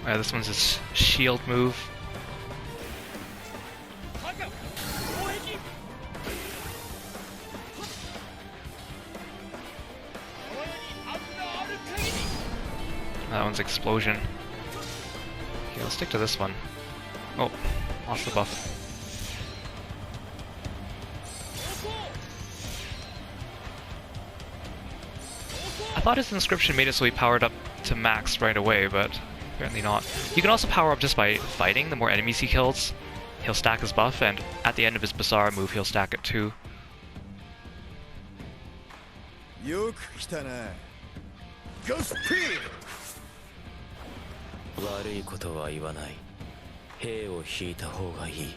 Yeah, this one's his shield move. That one's explosion. Okay, let's stick to this one. Oh, lost the buff. I thought his inscription made it so he powered up to max right away, but apparently not. You can also power up just by fighting. The more enemies he kills, he'll stack his buff, and at the end of his Basara move, he'll stack it too. Go speed! 悪いことは言わない。兵を引いた方がいい。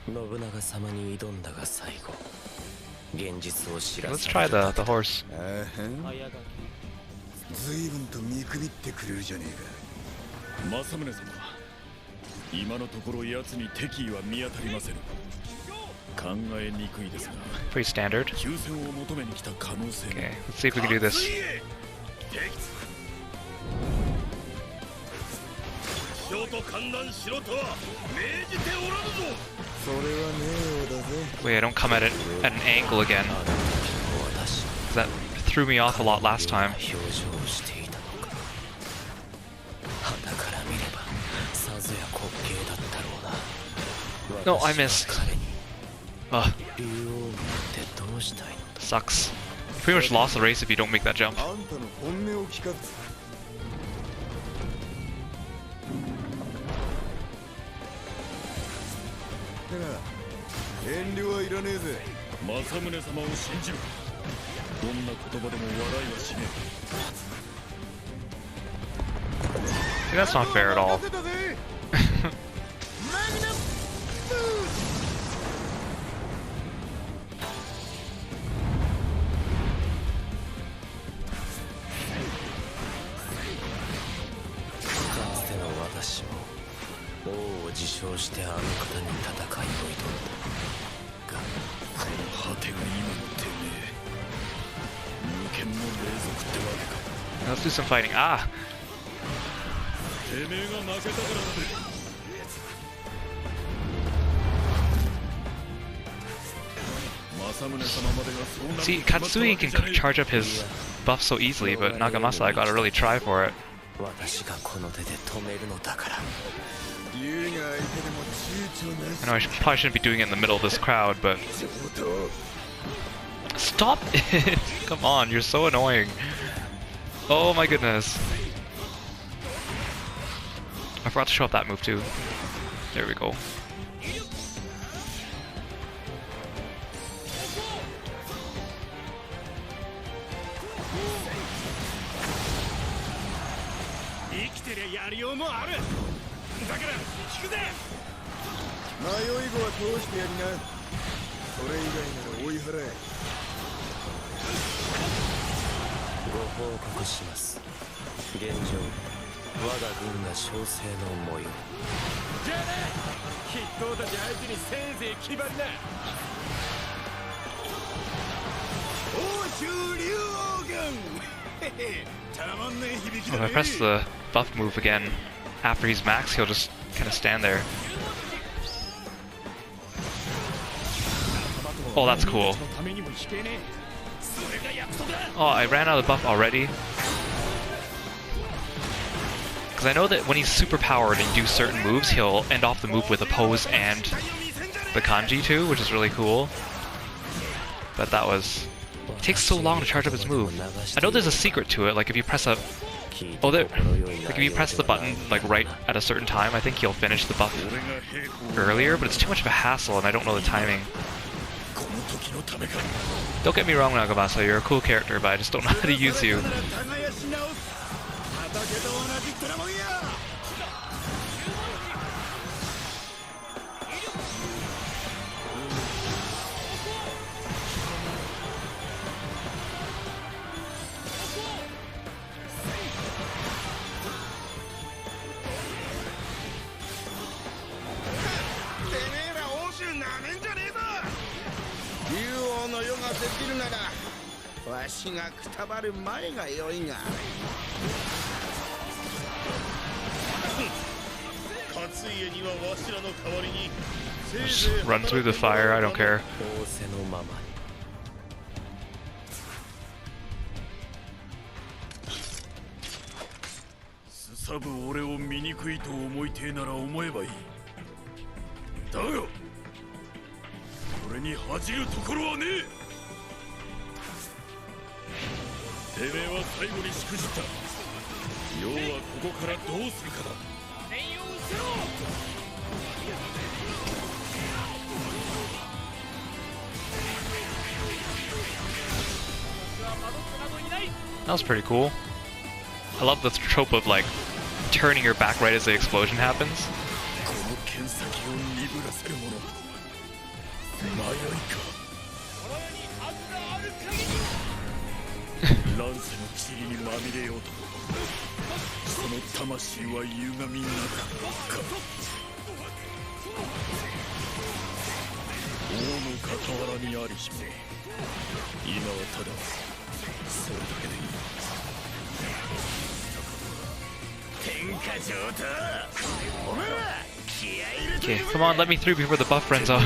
信長様に挑んだが最後、現実を知ら Let's さ try れた。 the horse. 随分と見くびってくれるじゃねえか。政宗様、今のところ奴に敵意は見当たりません。考えにくいですが、 Pretty standard. 休戦を求めに来た可能性も。 Okay, let's see if we can do this. 将と観覧しろとは命じておらぬぞ。それはねえようだぜ。 Wait, I don't come at it at an angle again. That threw me off a lot last time. 表情をしていたのか。旗から見ればさぞや滑稽だったろうな。 No, I missed. 彼に Ugh, 竜王になってどうしたいの。 sucks. You pretty much lost the race if you don't make that jump. あんたの本音を聞かず。だが遠慮はいらねえぜ。政宗様を信じる。どんな言葉でも笑いはしね See, that's not fair at all. Let's do some fighting. Ah! See, Katsuie can charge up his buff so easily, but Nagamasa, I gotta really try for it. I know I probably shouldn't be doing it in the middle of this crowd, but... Stop it! Come on, you're so annoying. Oh my goodness. I forgot to show up that move too. There we go. If I press the buff move again after he's max, he'll just kind of stand there. Oh, that's cool. Oh, I ran out of the buff already. Because I know that when he's super powered and do certain moves, he'll end off the move with a pose and the kanji too, which is really cool. But that was... It takes so long to charge up his move. I know there's a secret to it, like if you press a... Oh, there... Like if you press the button like right at a certain time, I think he'll finish the buff earlier, but it's too much of a hassle and I don't know the timing. Don't get me wrong, Nagamasa, you're a cool character, but I just don't know how to use you. Just run through the fire, I don't care. That was pretty cool. I love the trope of like turning your back right as the explosion happens. Okay, come on, let me through before the buff runs out.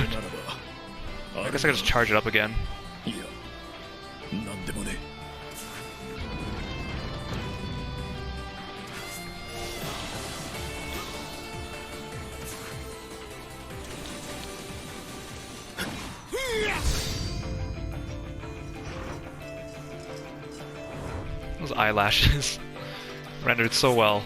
I guess I could just charge it up again. Those eyelashes rendered so well.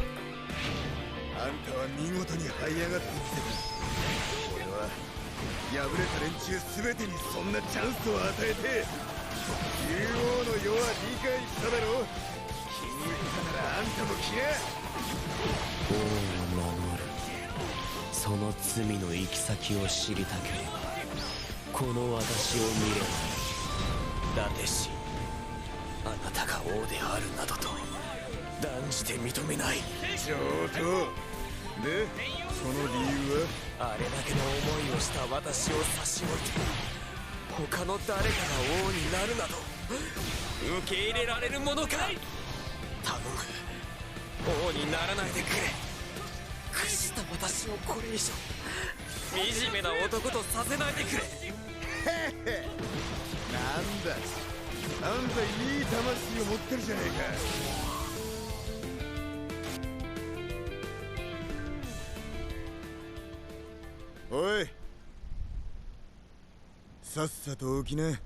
王を守る。その罪の行き先を知りたければこの私を見ればいい。伊達氏、あなたが王であるなどと断じて認めない。上等で、その理由は？あれだけの思いをした私を差し置いて他の誰かが王になるなど受け入れられるものか。頼む、王にならないでくれ。屈した私をこれ以上惨めな男とさせないでくれ。なんだ、あんたいい魂を持ってるじゃねえか。おい、さっさと起きな。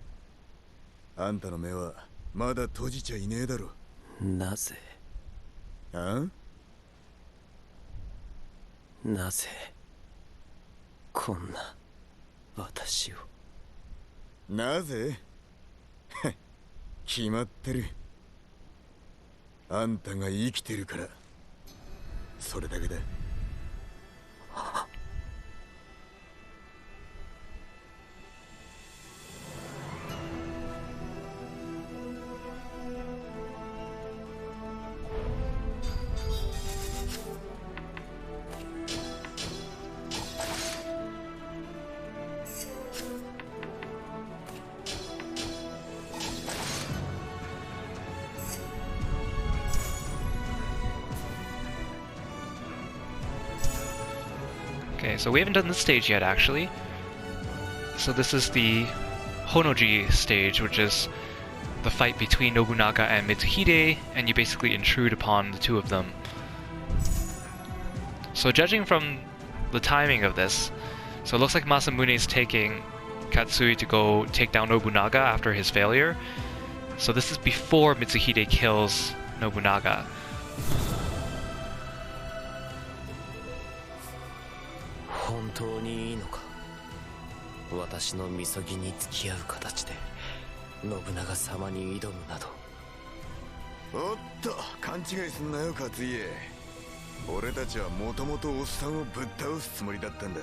あんたの目はまだ閉じちゃいねえだろ。なぜなぜこんな私を。なぜ決まってる。あんたが生きてるから、それだけだ。Okay, so we haven't done this stage yet, actually. So this is the Honoji stage, which is the fight between Nobunaga and Mitsuhide, and you basically intrude upon the two of them. So judging from the timing of this, so it looks like Masamune is taking Katsuie to go take down Nobunaga after his failure. So this is before Mitsuhide kills Nobunaga. 本当にいいのか、私のみそぎに付き合う形で信長様に挑むなど。おっと、勘違いすんなよ勝家。俺たちはもともとおっさんをぶっ倒すつもりだったんだ。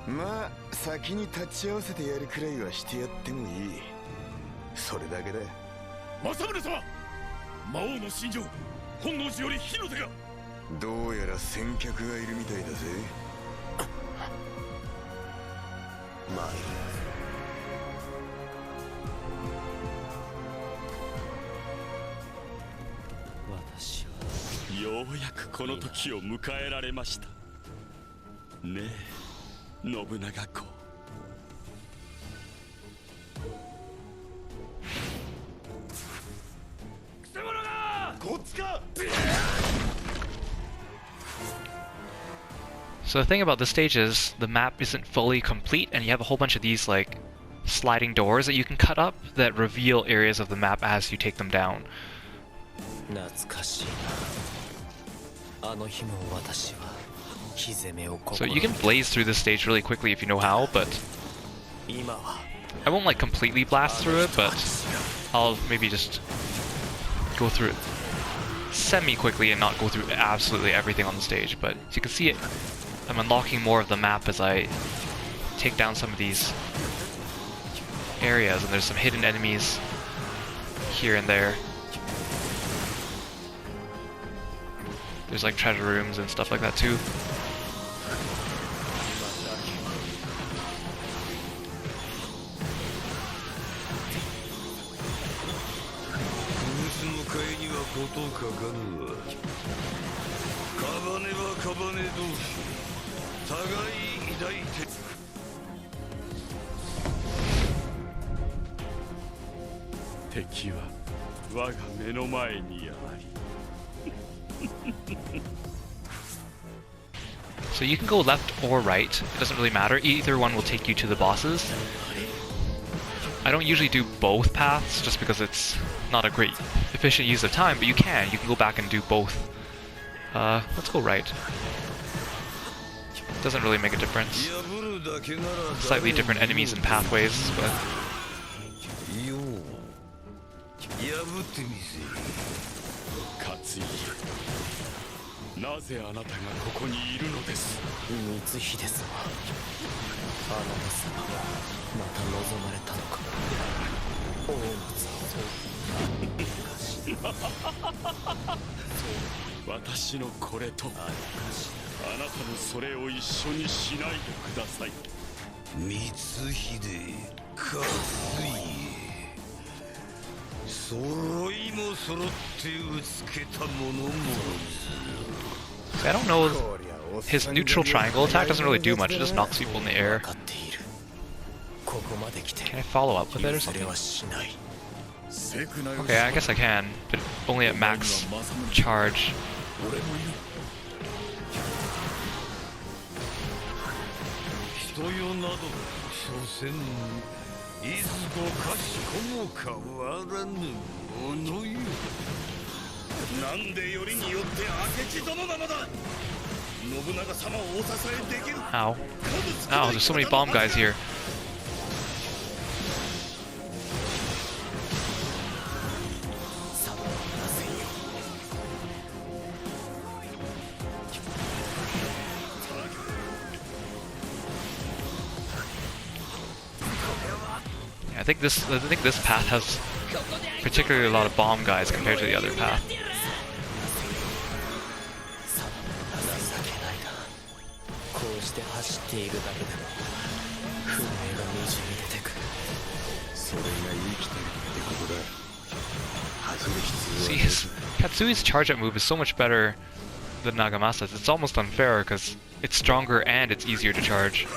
まあ先に立ち会わせてやるくらいはしてやってもいい。それだけだ。政宗様、魔王の信条本能寺より火の手が。どうやら先客がいるみたいだぜ。まあいい。私はようやくこの時を迎えられましたねえ、信長公。くせ者がこっちか。 So the thing about this stage is the map isn't fully complete, and you have a whole bunch of these like sliding doors that you can cut up that reveal areas of the map as you take them down. 懐かしいな。あの日も私は火攻めを心 So you can blaze through this stage really quickly if you know how, but 今は I won't like completely blast through it, but I'll maybe just go through it semi-quickly and not go through absolutely everything on the stage. But as you can see, I'm unlocking more of the map as I take down some of these areas, and there's some hidden enemies here and there. There's like treasure rooms and stuff like that too.敵は我が目の前にあり。So you can go left or right, it doesn't really matter, either one will take you to the bosses. I don't usually do both paths just because it's not a great efficient use of time, but you can go back and do both. Let's go right. Doesn't really make a difference. Slightly different enemies and pathways, but... なぜあなたがここにいるのです？光秀様、あなた様がまた望まれたのか。私のこれとあなたのそれを一緒にしないでください。光秀勝家、揃いも揃ってうつけたものも I don't know. His neutral triangle attack doesn't really do much. It just knocks people in the air. Can I follow up with it or something? Okay, I guess I can, but only at max charge. Ow. Ow, there's so many bomb guys here. Yeah, I think this path has particularly a lot of bomb guys compared to the other path. See, Katsuie's charge-up move is so much better than Nagamasa's. It's almost unfair because it's stronger and it's easier to charge.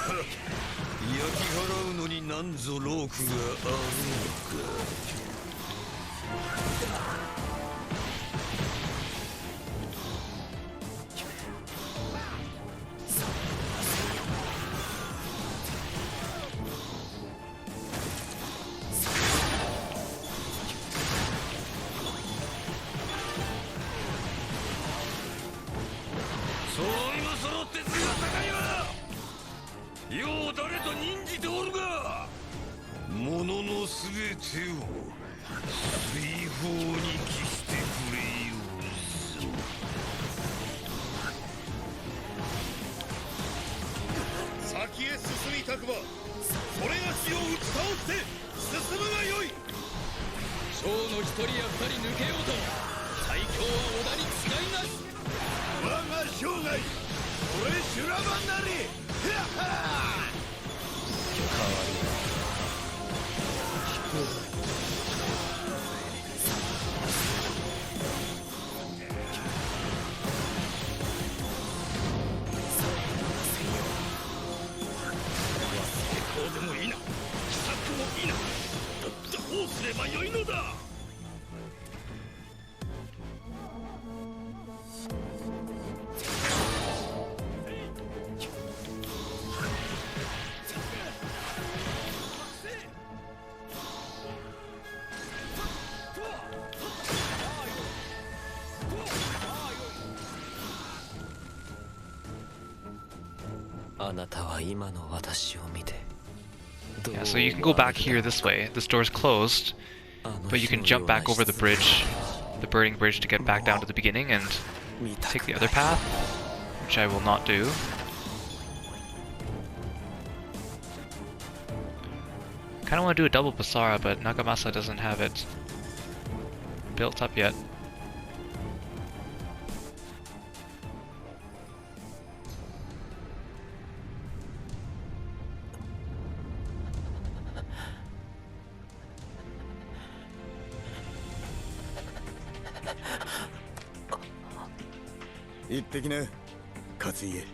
Yeah, so you can go back here this way. This door's closed, but you can jump back over the bridge, the burning bridge, to get back down to the beginning and take the other path, which I will not do. Kinda want to do a double Basara, but Nagamasa doesn't have it built up yet. Katsuie.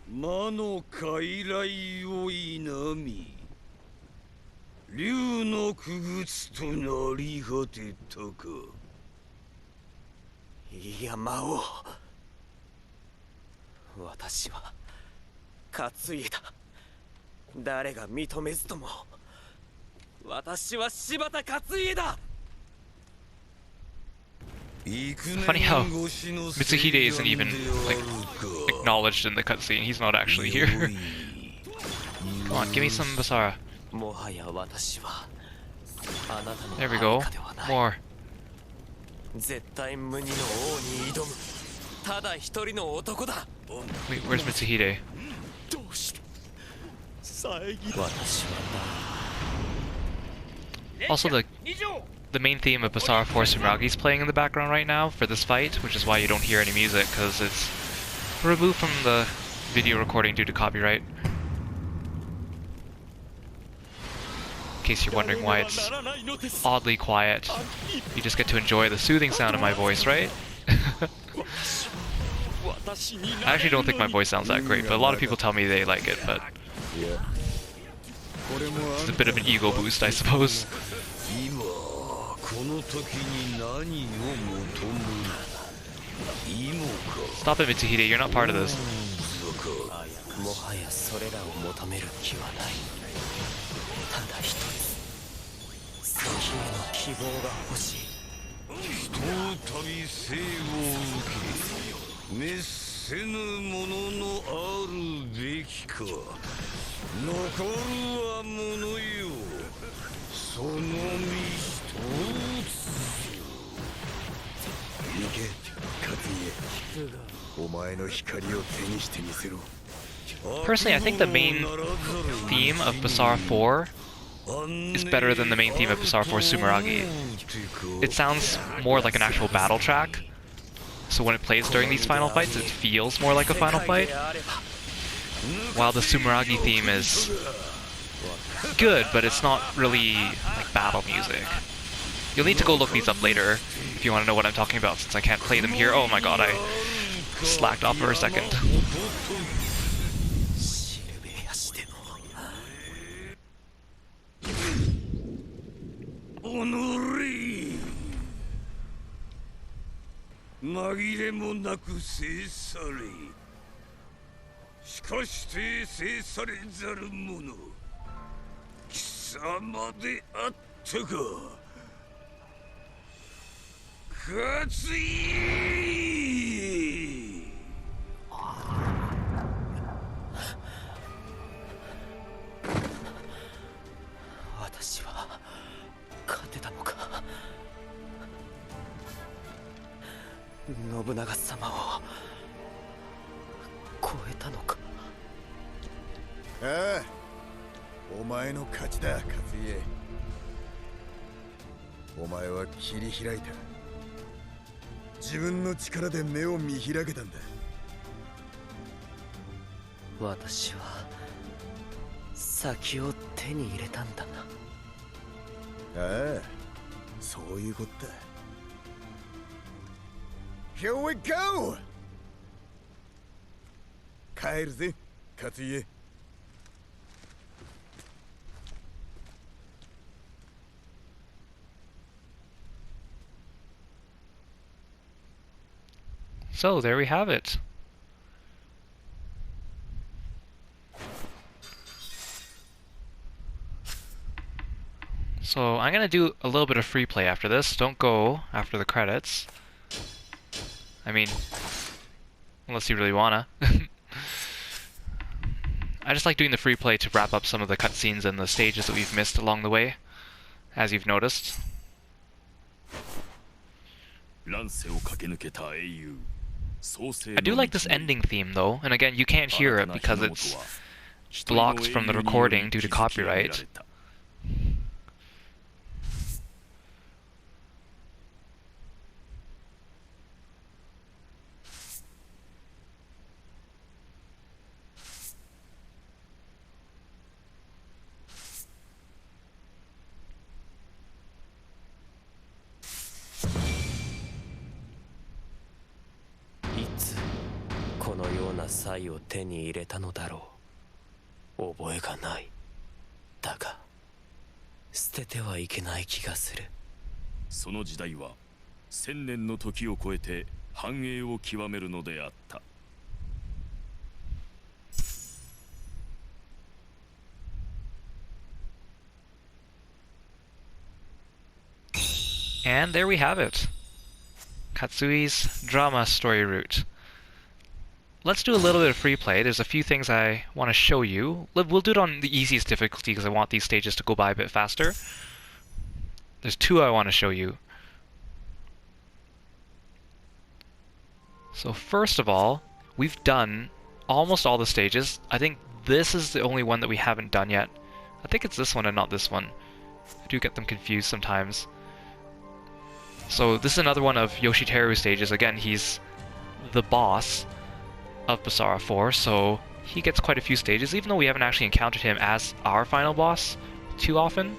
魔の傀儡を否み、竜の傀儡となり果てたか。いや、魔王。私は勝家だ。誰が認めずとも私は柴田勝家だ。 Funny how Mitsuhide isn't even like acknowledged in the cutscene. He's not actually here. Come on, give me some Basara. There we go. More. Wait, where's Mitsuhide? Also, the main theme of Basara 4 Sumeragi is playing in the background right now for this fight, which is why you don't hear any music, because it's removed from the video recording due to copyright. In case you're wondering why it's oddly quiet, you just get to enjoy the soothing sound of my voice, right? I actually don't think my voice sounds that great, but a lot of people tell me they like it, but it's a bit of an ego boost, I suppose. Stop it, Mitsuhide, you're not part of this. Personally, I think the main theme of Basara 4 is better than the main theme of Basara 4 Sumeragi. It sounds more like an actual battle track, so when it plays during these final fights, it feels more like a final fight. While the Sumeragi theme is good, but it's not really like battle music. You'll need to go look these up later if you want to know what I'm talking about, since I can't play them here. Oh my god, I slacked off for a second. Katsuie! 私は勝てたのか。信長様を超えたのか。ああ、お前の勝ちだ、勝家。お前は切り開いた。自分の力で目を見開けたんだ。私は先を手に入れたんだな。ああ、そういうことだ。Here we go! 帰るぜ、勝家。So, there we have it. So, I'm gonna do a little bit of free play after this. Don't go after the credits. I mean, unless you really wanna. I just like doing the free play to wrap up some of the cutscenes and the stages that we've missed along the way, as you've noticed. I do like this ending theme though, and again, you can't hear it because it's blocked from the recording due to copyright. Iつこのような才を手に入れたのだろう。覚えがない。だが捨ててはいけない気がする。その時代は1000年の時を超えて繁栄を極めるのであった。And there we have it. Katsuie's drama story route. let's do a little bit of free play. There's a few things I want to show you. We'll do it on the easiest difficulty because I want these stages to go by a bit faster. There's two I want to show you. So first of all, we've done almost all the stages. I think this is the only one that we haven't done yet. I think it's this one and not this one. I do get them confused sometimes. So this is another one of Yoshiteru's stages. Again, he's the boss of Basara 4, so he gets quite a few stages, even though we haven't actually encountered him as our final boss too often.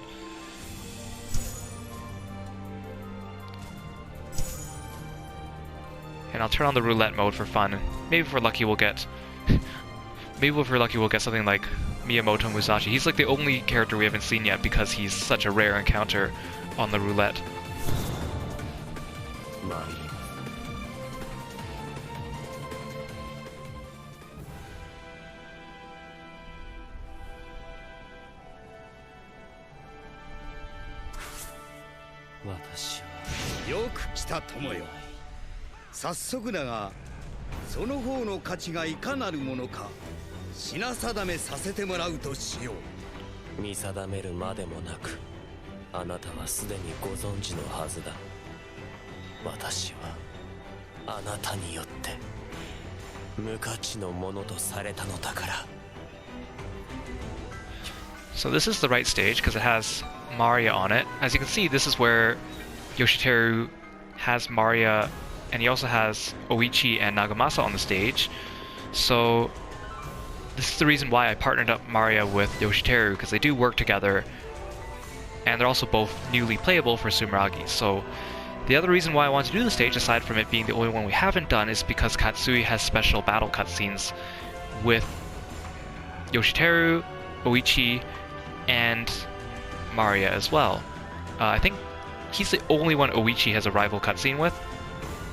And I'll turn on the roulette mode for fun. Maybe if we're lucky we'll get something like Miyamoto Musashi. He's like the only character we haven't seen yet because he's such a rare encounter on the roulette.よく来た友よ。早速だが、その方の価値がいかなるものか品定めさせてもらうとしよう。見定めるまでもなく、あなたはすでにご存知のはずだ。私はあなたによって無価値のものとされたのだから。So this is the right stage because it has Maria on it. As you can see, this is where Yoshiteru has Maria, and he also has Oichi and Nagamasa on the stage. So this is the reason why I partnered up Maria with Yoshiteru, because they do work together, and they're also both newly playable for Sumeragi. So the other reason why I want to do the stage, aside from it being the only one we haven't done, is because Katsuie has special battle cutscenes with Yoshiteru, Oichi, and Maria as well. I think he's the only one Oichi has a rival cutscene with,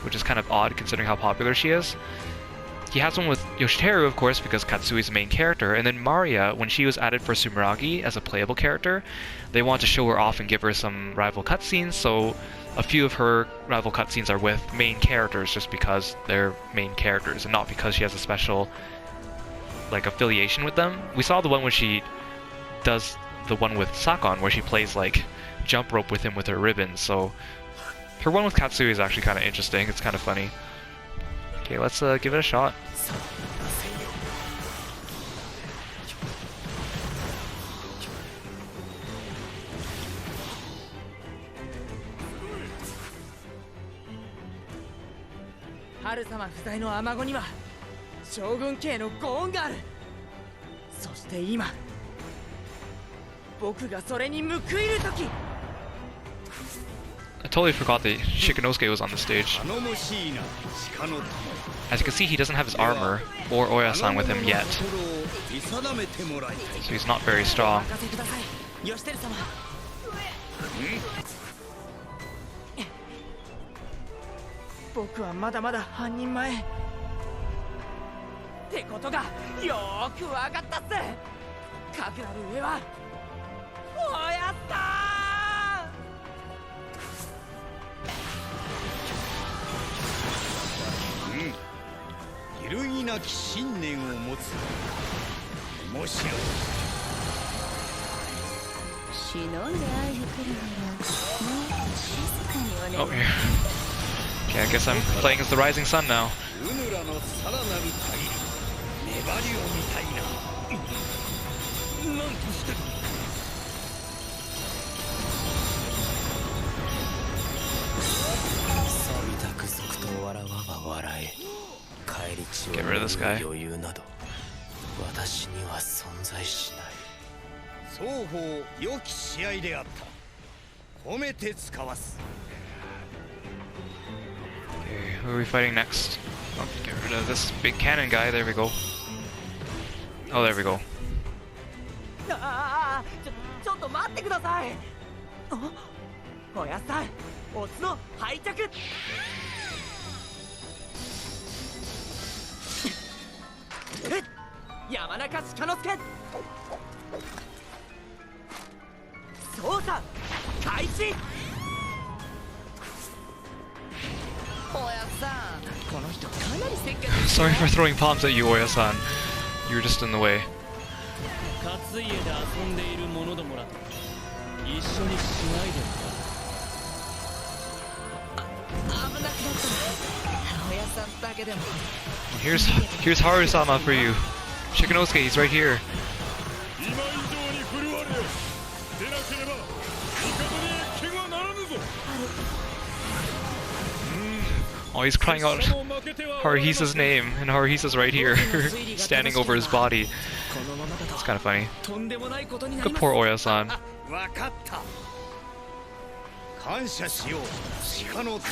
which is kind of odd considering how popular she is. He has one with Yoshiteru, of course, because Katsuie is the main character, and then Maria, when she was added for Sumeragi as a playable character, they want to show her off and give her some rival cutscenes, so a few of her rival cutscenes are with main characters just because they're main characters, and not because she has a special, like, affiliation with them. We saw the one when she does the one with Sakon, where she plays, like, jump rope with him with her ribbons, so her one with Katsuie is actually kind of interesting. It's kind of funny. Okay, let's give it a shot. Haru-sama 不在の雨子には将軍家のご恩がある。そして今、僕がそれに報いる時。I totally forgot that Shikanosuke was on the stage. As you can see, he doesn't have his armor or Oya-san with him yet, so he's not very strong. 僕はまだまだ半人前ってことがよーくわかったっす。かくなる上はOya-san！揺るぎなき信念を持つ面白い。忍んで会いに来るならもう静かにお願い。 Oh, yeah. Okay, I guess I'm playing as the Rising Sun now. うぬらのさらなる限り粘りを見たいな。なんとして錆びた屈辱と笑わば笑え。帰り血を飲む余裕など私には存在しない。双方良き試合であった。褒めて使わす。 Okay, who are we fighting next? Oh, get rid of this big cannon guy. There we go. Oh, there we go. ちょっと待ってください。おやさん、おつの拝着。山中鹿之助。操作開始。おやさん、この Sorry for throwing bombs at you, Oya-san. You were just in the way. 勝家で遊んでいる者どもらと一緒にしないですか。危なくなった親さんだけでも Here's Haru-sama for you. Shikanosuke, he's right here. 今以上に振るわれよ。出なければ帝に怪我ならぬぞ。 Oh, he's crying out Haruhisa's name, and Haruhisa's right here, standing over his body. It's kind of funny. Good poor Oya-san. わかった。感謝しよう。鹿の友よ。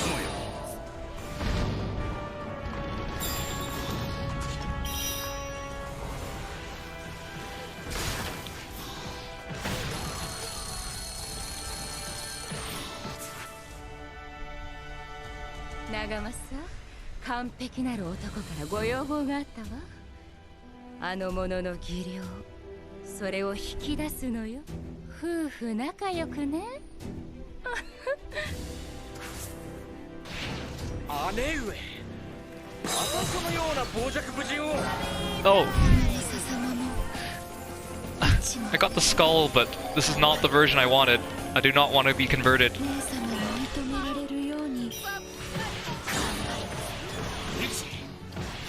長政、完璧なる男からご要望があったわ。あの者の技量、それを引き出すのよ。夫婦仲良くね。姉上、またそのような傍若無人を。Oh! I got the skull, but this is not the version I wanted. I do not want to be converted.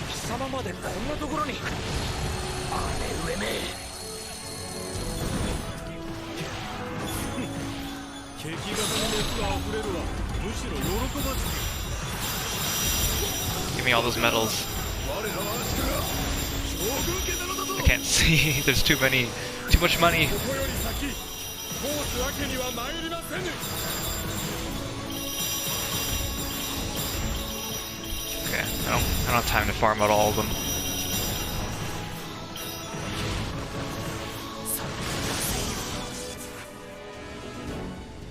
貴様までこんなところに。姉上め。敵方の熱が溢れるわ。むしろ喜ばしい。 Give me all those medals. I can't see. There's too many. Too much money. Okay, I don't have time to farm out all of them.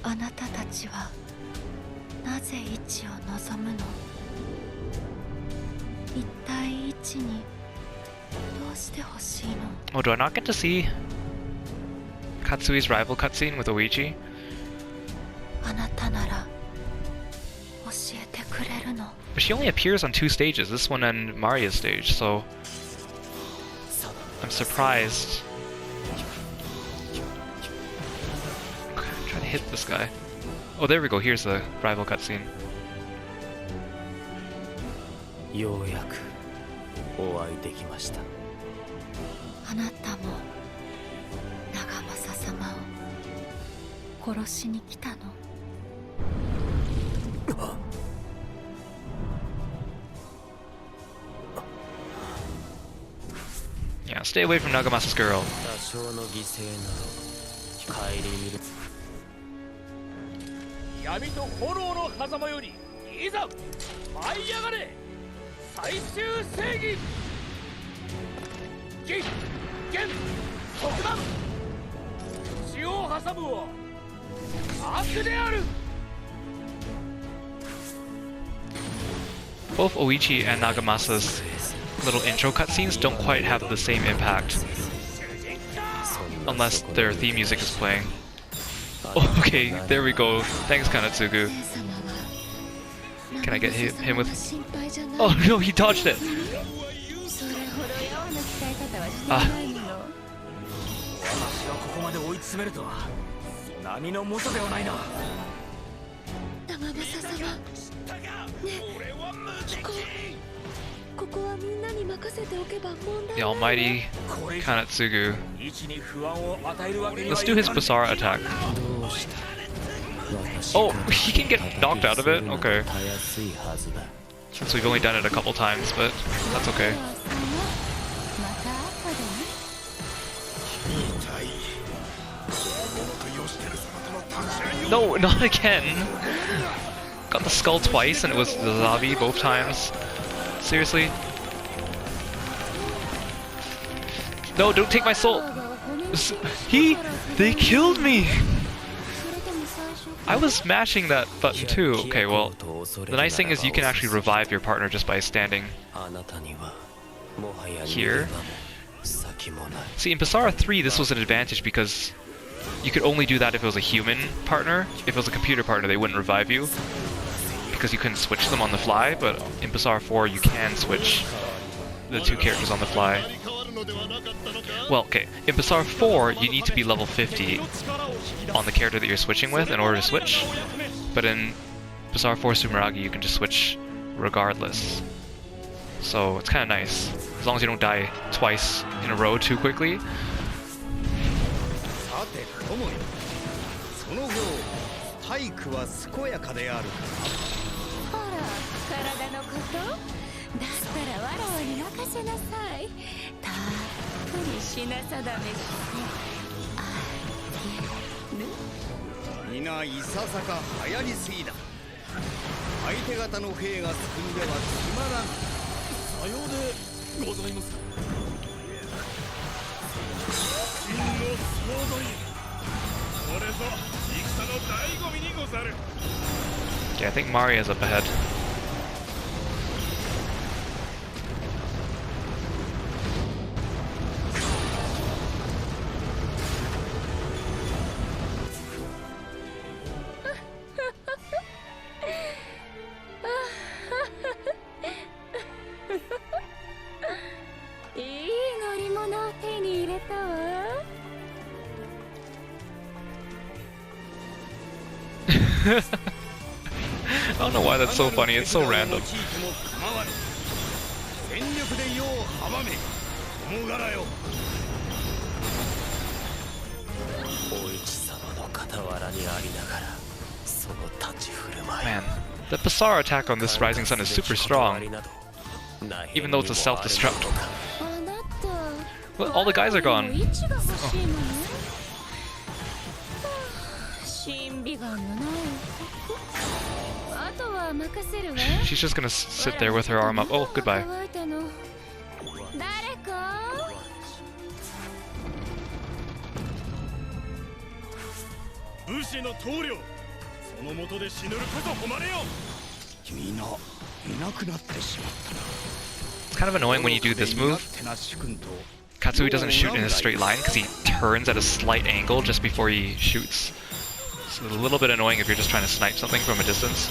あなたたちはなぜ一を望むの？一対一にどうしてほしいの？ Oh, do I not get to see Katsui's rival cutscene with Oichi? あなたなら教えてくれるの？ But she only appears on 2 stages, this one and Maria's stage, so I'm surprised. Okay, I'm trying to hit this guy. Oh, there we go, here's the rival cutscene. ようやくお会いできました。あなたも長政様を殺しに来たの？ Yeah, stay away from Nagamasa's girl. 多少の犠牲など顧みる。闇と炎の狭間よりいざ舞い上がれ最終正義。義元特段血を挟むは悪である。 Both Oichi and Nagamasa's little intro cutscenes don't quite have the same impact. Unless their theme music is playing. Oh, okay, there we go. Thanks, Kanatsugu. Can I get him with... Oh no, he dodged it! Ah. 私がここまで追い詰めるとは波の猛者ではないな。長政様、ねえ、聞こう。ここはみんなに任せておけば問題 The almighty Kanatsugu. Let's do his Basara attack. Oh, he can get knocked out of it? Okay. Since we've only done it a couple times, but that's okay. No, not again! Got the skull twice and it was the Zabi both times. Seriously? No, don't take my soul! They killed me! I was smashing that button too. Okay, well, the nice thing is you can actually revive your partner just by standing here. See, in Basara 3 this was an advantage because you could only do that if it was a human partner. If it was a computer partner, they wouldn't revive you. because you couldn't switch them on the fly, but in Basara 4 you can switch the two characters on the fly. Well, okay, in Basara 4 you need to be level 50 on the character that you're switching with in order to switch, but in Basara 4 Sumeragi you can just switch regardless. So it's kind of nice, as long as you don't die twice in a row too quickly. さて友よ、その後体育は健やかであるか。ほら、体のこと？だったらわらわに任せなさい。たっぷり品定めしてあげる。皆いささか流行りすぎだ。相手方の兵が進んではつまらん。さようでございますか。真の総取り。これぞ戦の醍醐味にござる。Yeah, I think Maria's up ahead. I don't know why that's so funny, it's so random. 全力で世を阻め、友柄よ。お市様の傍らにありながら、その立ち振る舞い。 Man, the Basara attack on this Rising Sun is super strong, even though it's a self-destruct. Well, all the guys are gone. Oh. She's just gonna sit there with her arm up. Oh, goodbye. 武士の棟梁、その下で死ぬるこそ誉れよ。みんないなくなってしまったな。 It's kind of annoying when you do this move. Katsui doesn't shoot in a straight line because he turns at a slight angle just before he shoots. So it's a little bit annoying if you're just trying to snipe something from a distance.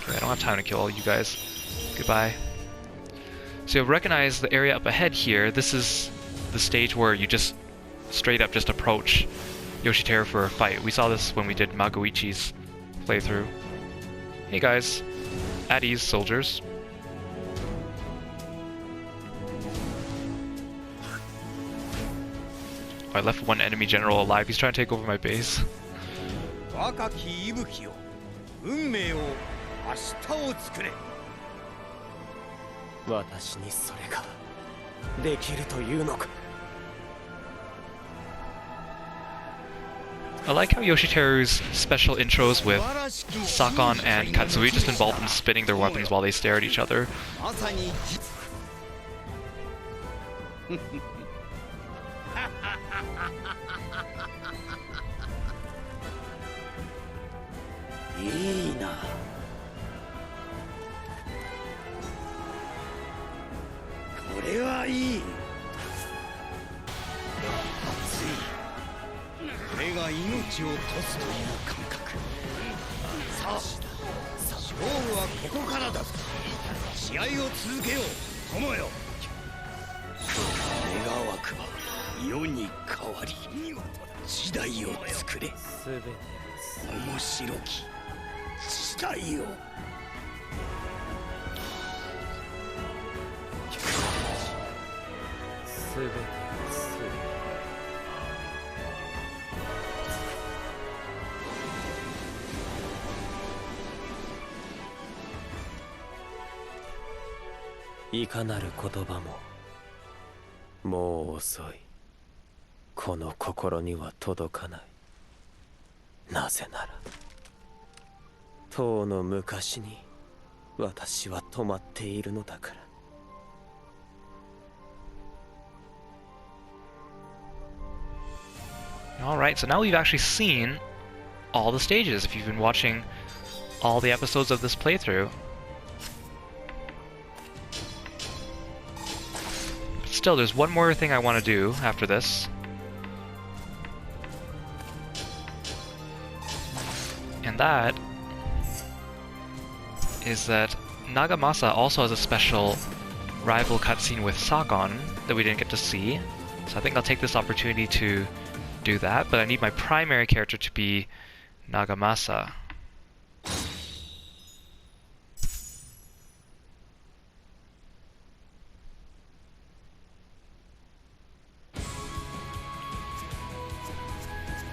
Okay, I don't have time to kill all you guys. Goodbye. So you'll recognize the area up ahead here. This is the stage where you just straight up just approach Yoshiteru for a fight. We saw this when we did Magoichi's playthrough. Hey guys, at ease, soldiers. I left one enemy general alive. He's trying to take over my base. 若き息吹よ、運命を明日を作れ。私にそれができるというのか。 I like how Yoshiteru's special intros with Sakon and Katsui just involve them spinning their weapons while they stare at each other. まさに。いいな。これはいい。熱い。これが命を落とすという感覚。さあ、勝負はここからだ。試合を続けよう、友よ。願わくば世に変わり、時代を作れ。面白き時代を。すべてする。いかなる言葉ももう遅い。この心には届かない。なぜならとうの昔に私は止まっているのだから。Alright, so now we've actually seen all the stages if you've been watching all the episodes of this playthrough. But still, there's one more thing I want to do after this. And that is that Nagamasa also has a special rival cutscene with Sagon that we didn't get to see. So I think I'll take this opportunity to do that, but I need my primary character to be Nagamasa.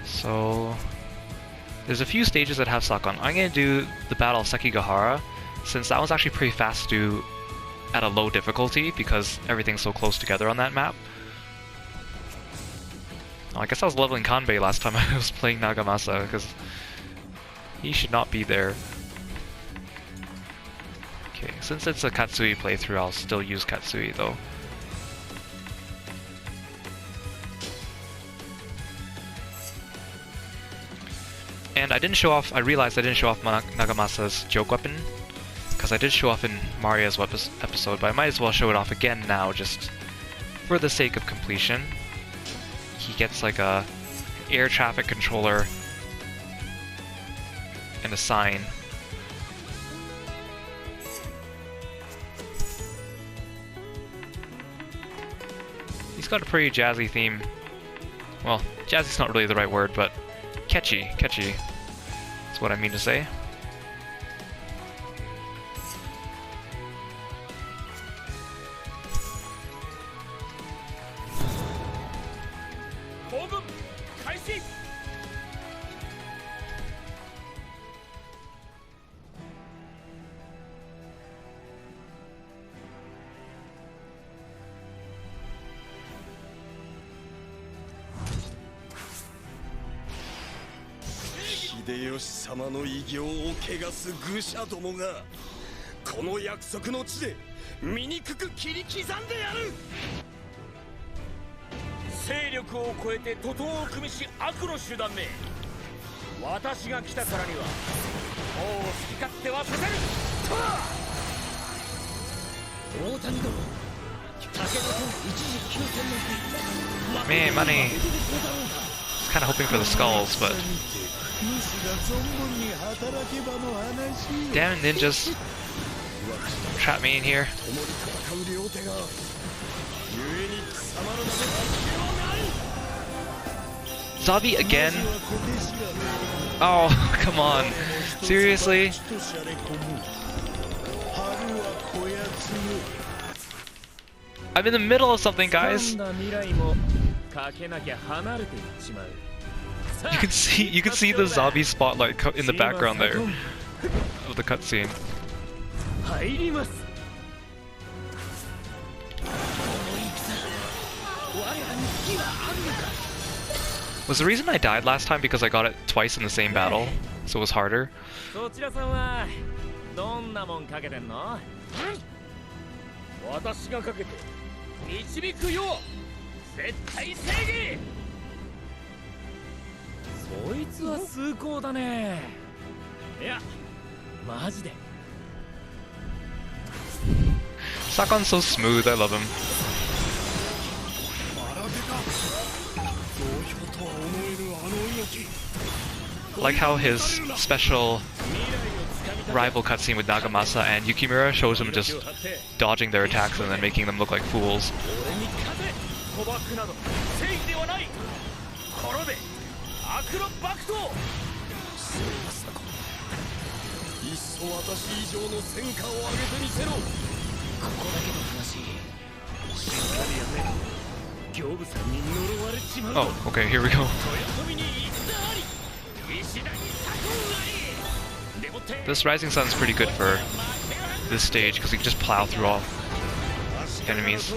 So there's a few stages that have Sagon. I'm going to do the Battle of Sekigahara, since that one's actually pretty fast to do at a low difficulty because everything's so close together on that map. Oh, I guess I was leveling Kanbei last time I was playing Nagamasa, because he should not be there. Okay, since it's a Katsuie playthrough, I'll still use Katsuie though. And I realized I didn't show off Nagamasa's joke weapon, because I did show off in Maria's episode, but I might as well show it off again now, just for the sake of completion. He gets like a air traffic controller and a sign. He's got a pretty jazzy theme. Well, jazzy's not really the right word, but catchy is what I mean to say.様の偉業を汚す愚者どもがこの約束の地で醜く切り刻んでやる。勢力を超えて徒党を組みし悪の手段め、私が来たからにはもう好き勝手はさせる。大谷殿、武田と一時休戦の日。 Man, money. I was kind of hoping for the skulls, but damn it, ninjas. Trap me in here. Zabi again? Oh, come on. Seriously? I'm in the middle of something, guys. You can see the zombie spotlight in the background there of the cutscene. Was the reason I died last time because I got it twice in the same battle, so it was harder? Sakon's so smooth, I love him. Like how his special rival cutscene with Nagamasa and Yukimura shows him just dodging their attacks and then making them look like fools. Oh, okay, here we go. This Rising Sun's pretty good for this stage because you can just plow through all enemies.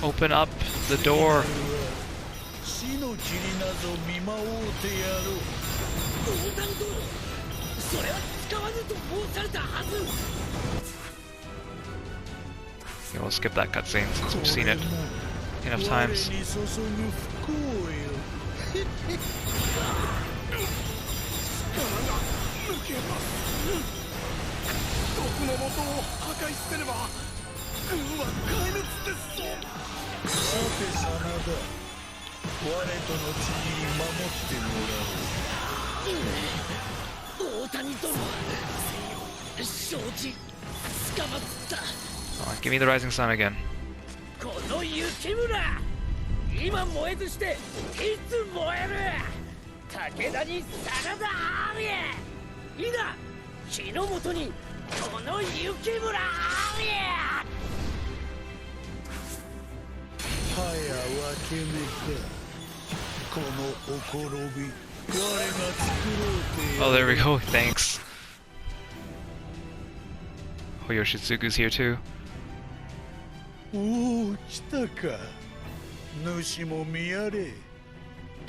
Open up the door. Okay, we'll skip that cutscene since we've seen it enough times. Oh, give me the rising sun again. この雪村今燃えずしていつ燃える武田に真田ありいざ日の元にこの雪村ありはや分け目かこのほころび我が作ろうて Oh, there we go. Thanks. Oh, Yoshitsugu's here too. おお来たか主も見やれ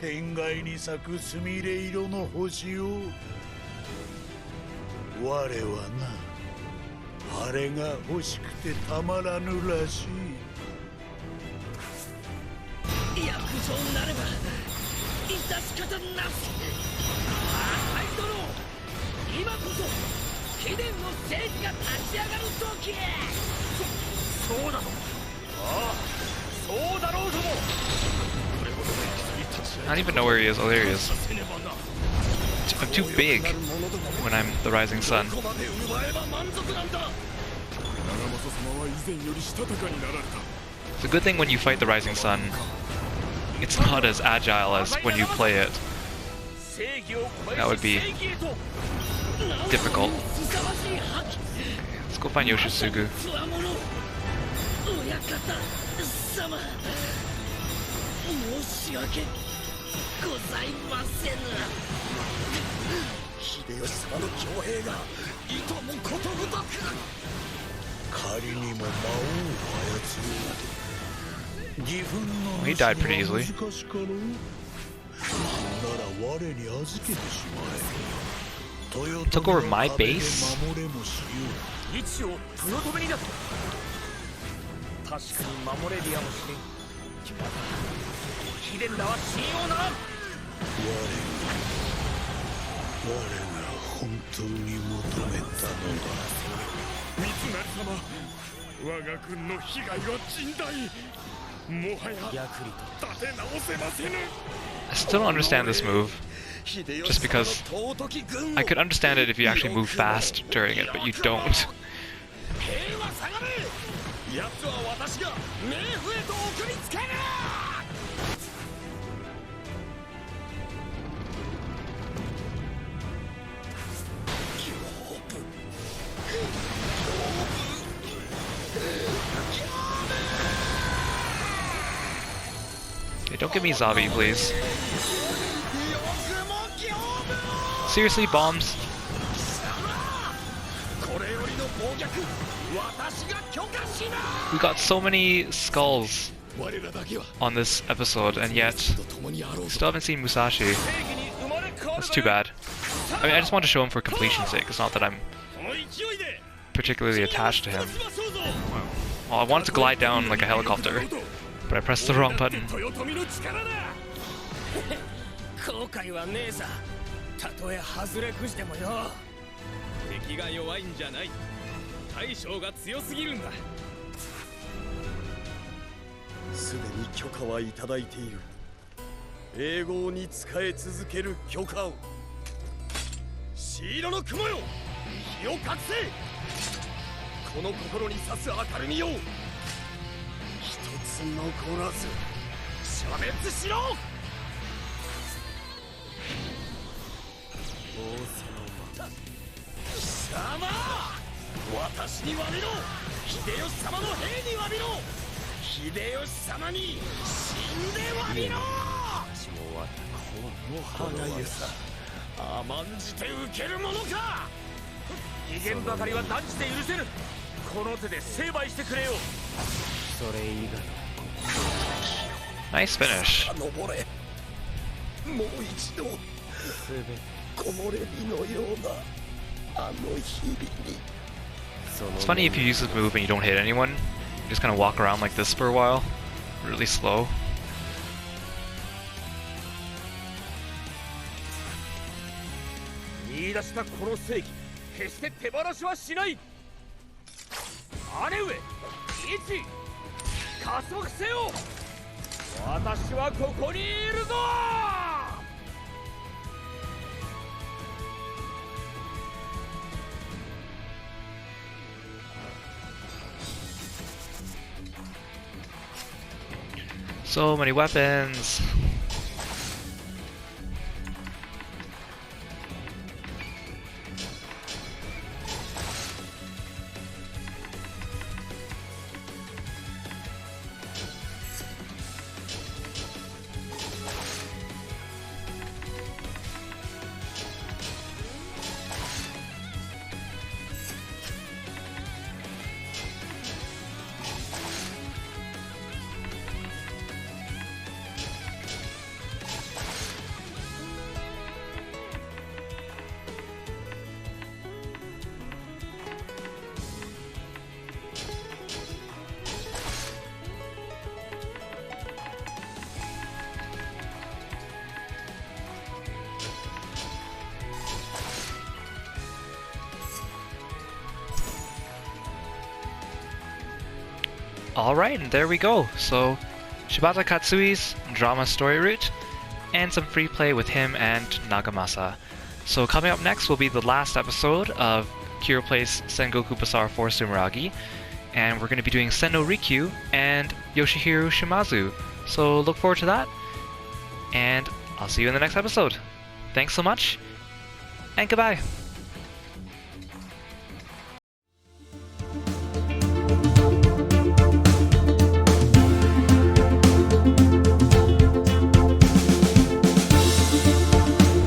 天外に咲くすみれ色の星を我はなあれが欲しくてたまらぬらしい役所なれば致し方なし浅井殿今こそ貴殿の正義が立ち上がる時そうだとああそうだろうとも I don't even know where he is. Oh, there he is. I'm too big when I'm the rising sun. It's a good thing when you fight the rising sun, it's not as agile as when you play it. That would be difficult. Let's go find Yoshitsugu. 申し訳ございませぬ秀吉様の強兵がいともことごとく仮にも魔王を操るなど義憤の He died pretty easily. 難しかろうなんなら我に預けてしまえ Took over my base? 守れもしよう位置を豊臣にだと確かに守れるやもしれん貴殿らは信用ならん我が本当に求めたのだ三成様我が軍の被害は甚大もはや立て直せませぬ I still don't understand this move. Just because I could understand it if you actually move fast during it, but you don't. 兵は下がれ奴は私が冥府へと送りつけるHey, don't give me Zabi, please. Seriously, bombs? We got so many skulls on this episode, and yet still haven't seen Musashi. That's too bad. I mean, I just want to show him for completion's sake. It's not that I'm particularly attached to him. Well, I wanted to glide down like a helicopter, but I pressed the wrong button. 後悔はねえさたとえ外れくじでもよ敵が弱いんじゃない大将が強すぎるんだすでに許可はいただいている永劫に仕え続ける許可をシーロの雲よ火を隠せこの心に刺す明るみよ一つ残らず消滅しろ貴様私に詫びろ秀吉様の兵に詫びろ秀吉様に死んで詫びろ私もこの花湯さ甘んじて受けるものか威厳ばかりは断じて許せぬこの手で成敗してくれよそれ以外 Nice finish. 登れもう一度木漏れ日のようなあの日々に It's funny if you use this move and you don't hit anyone. You just kind of walk around like this for a while. Really slow. 見出したこの正義決して手放しはしない姉上ち加速せよ。私はここにいるぞ。So many weapons. Alright, and there we go. So, Shibata Katsuie's drama story route, and some free play with him and Nagamasa. So coming up next will be the last episode of Kiro Plays Sengoku Basara 4 Sumeragi, and we're going to be doing Senno Rikyu and Yoshihiro Shimazu. So look forward to that, and I'll see you in the next episode. Thanks so much, and goodbye!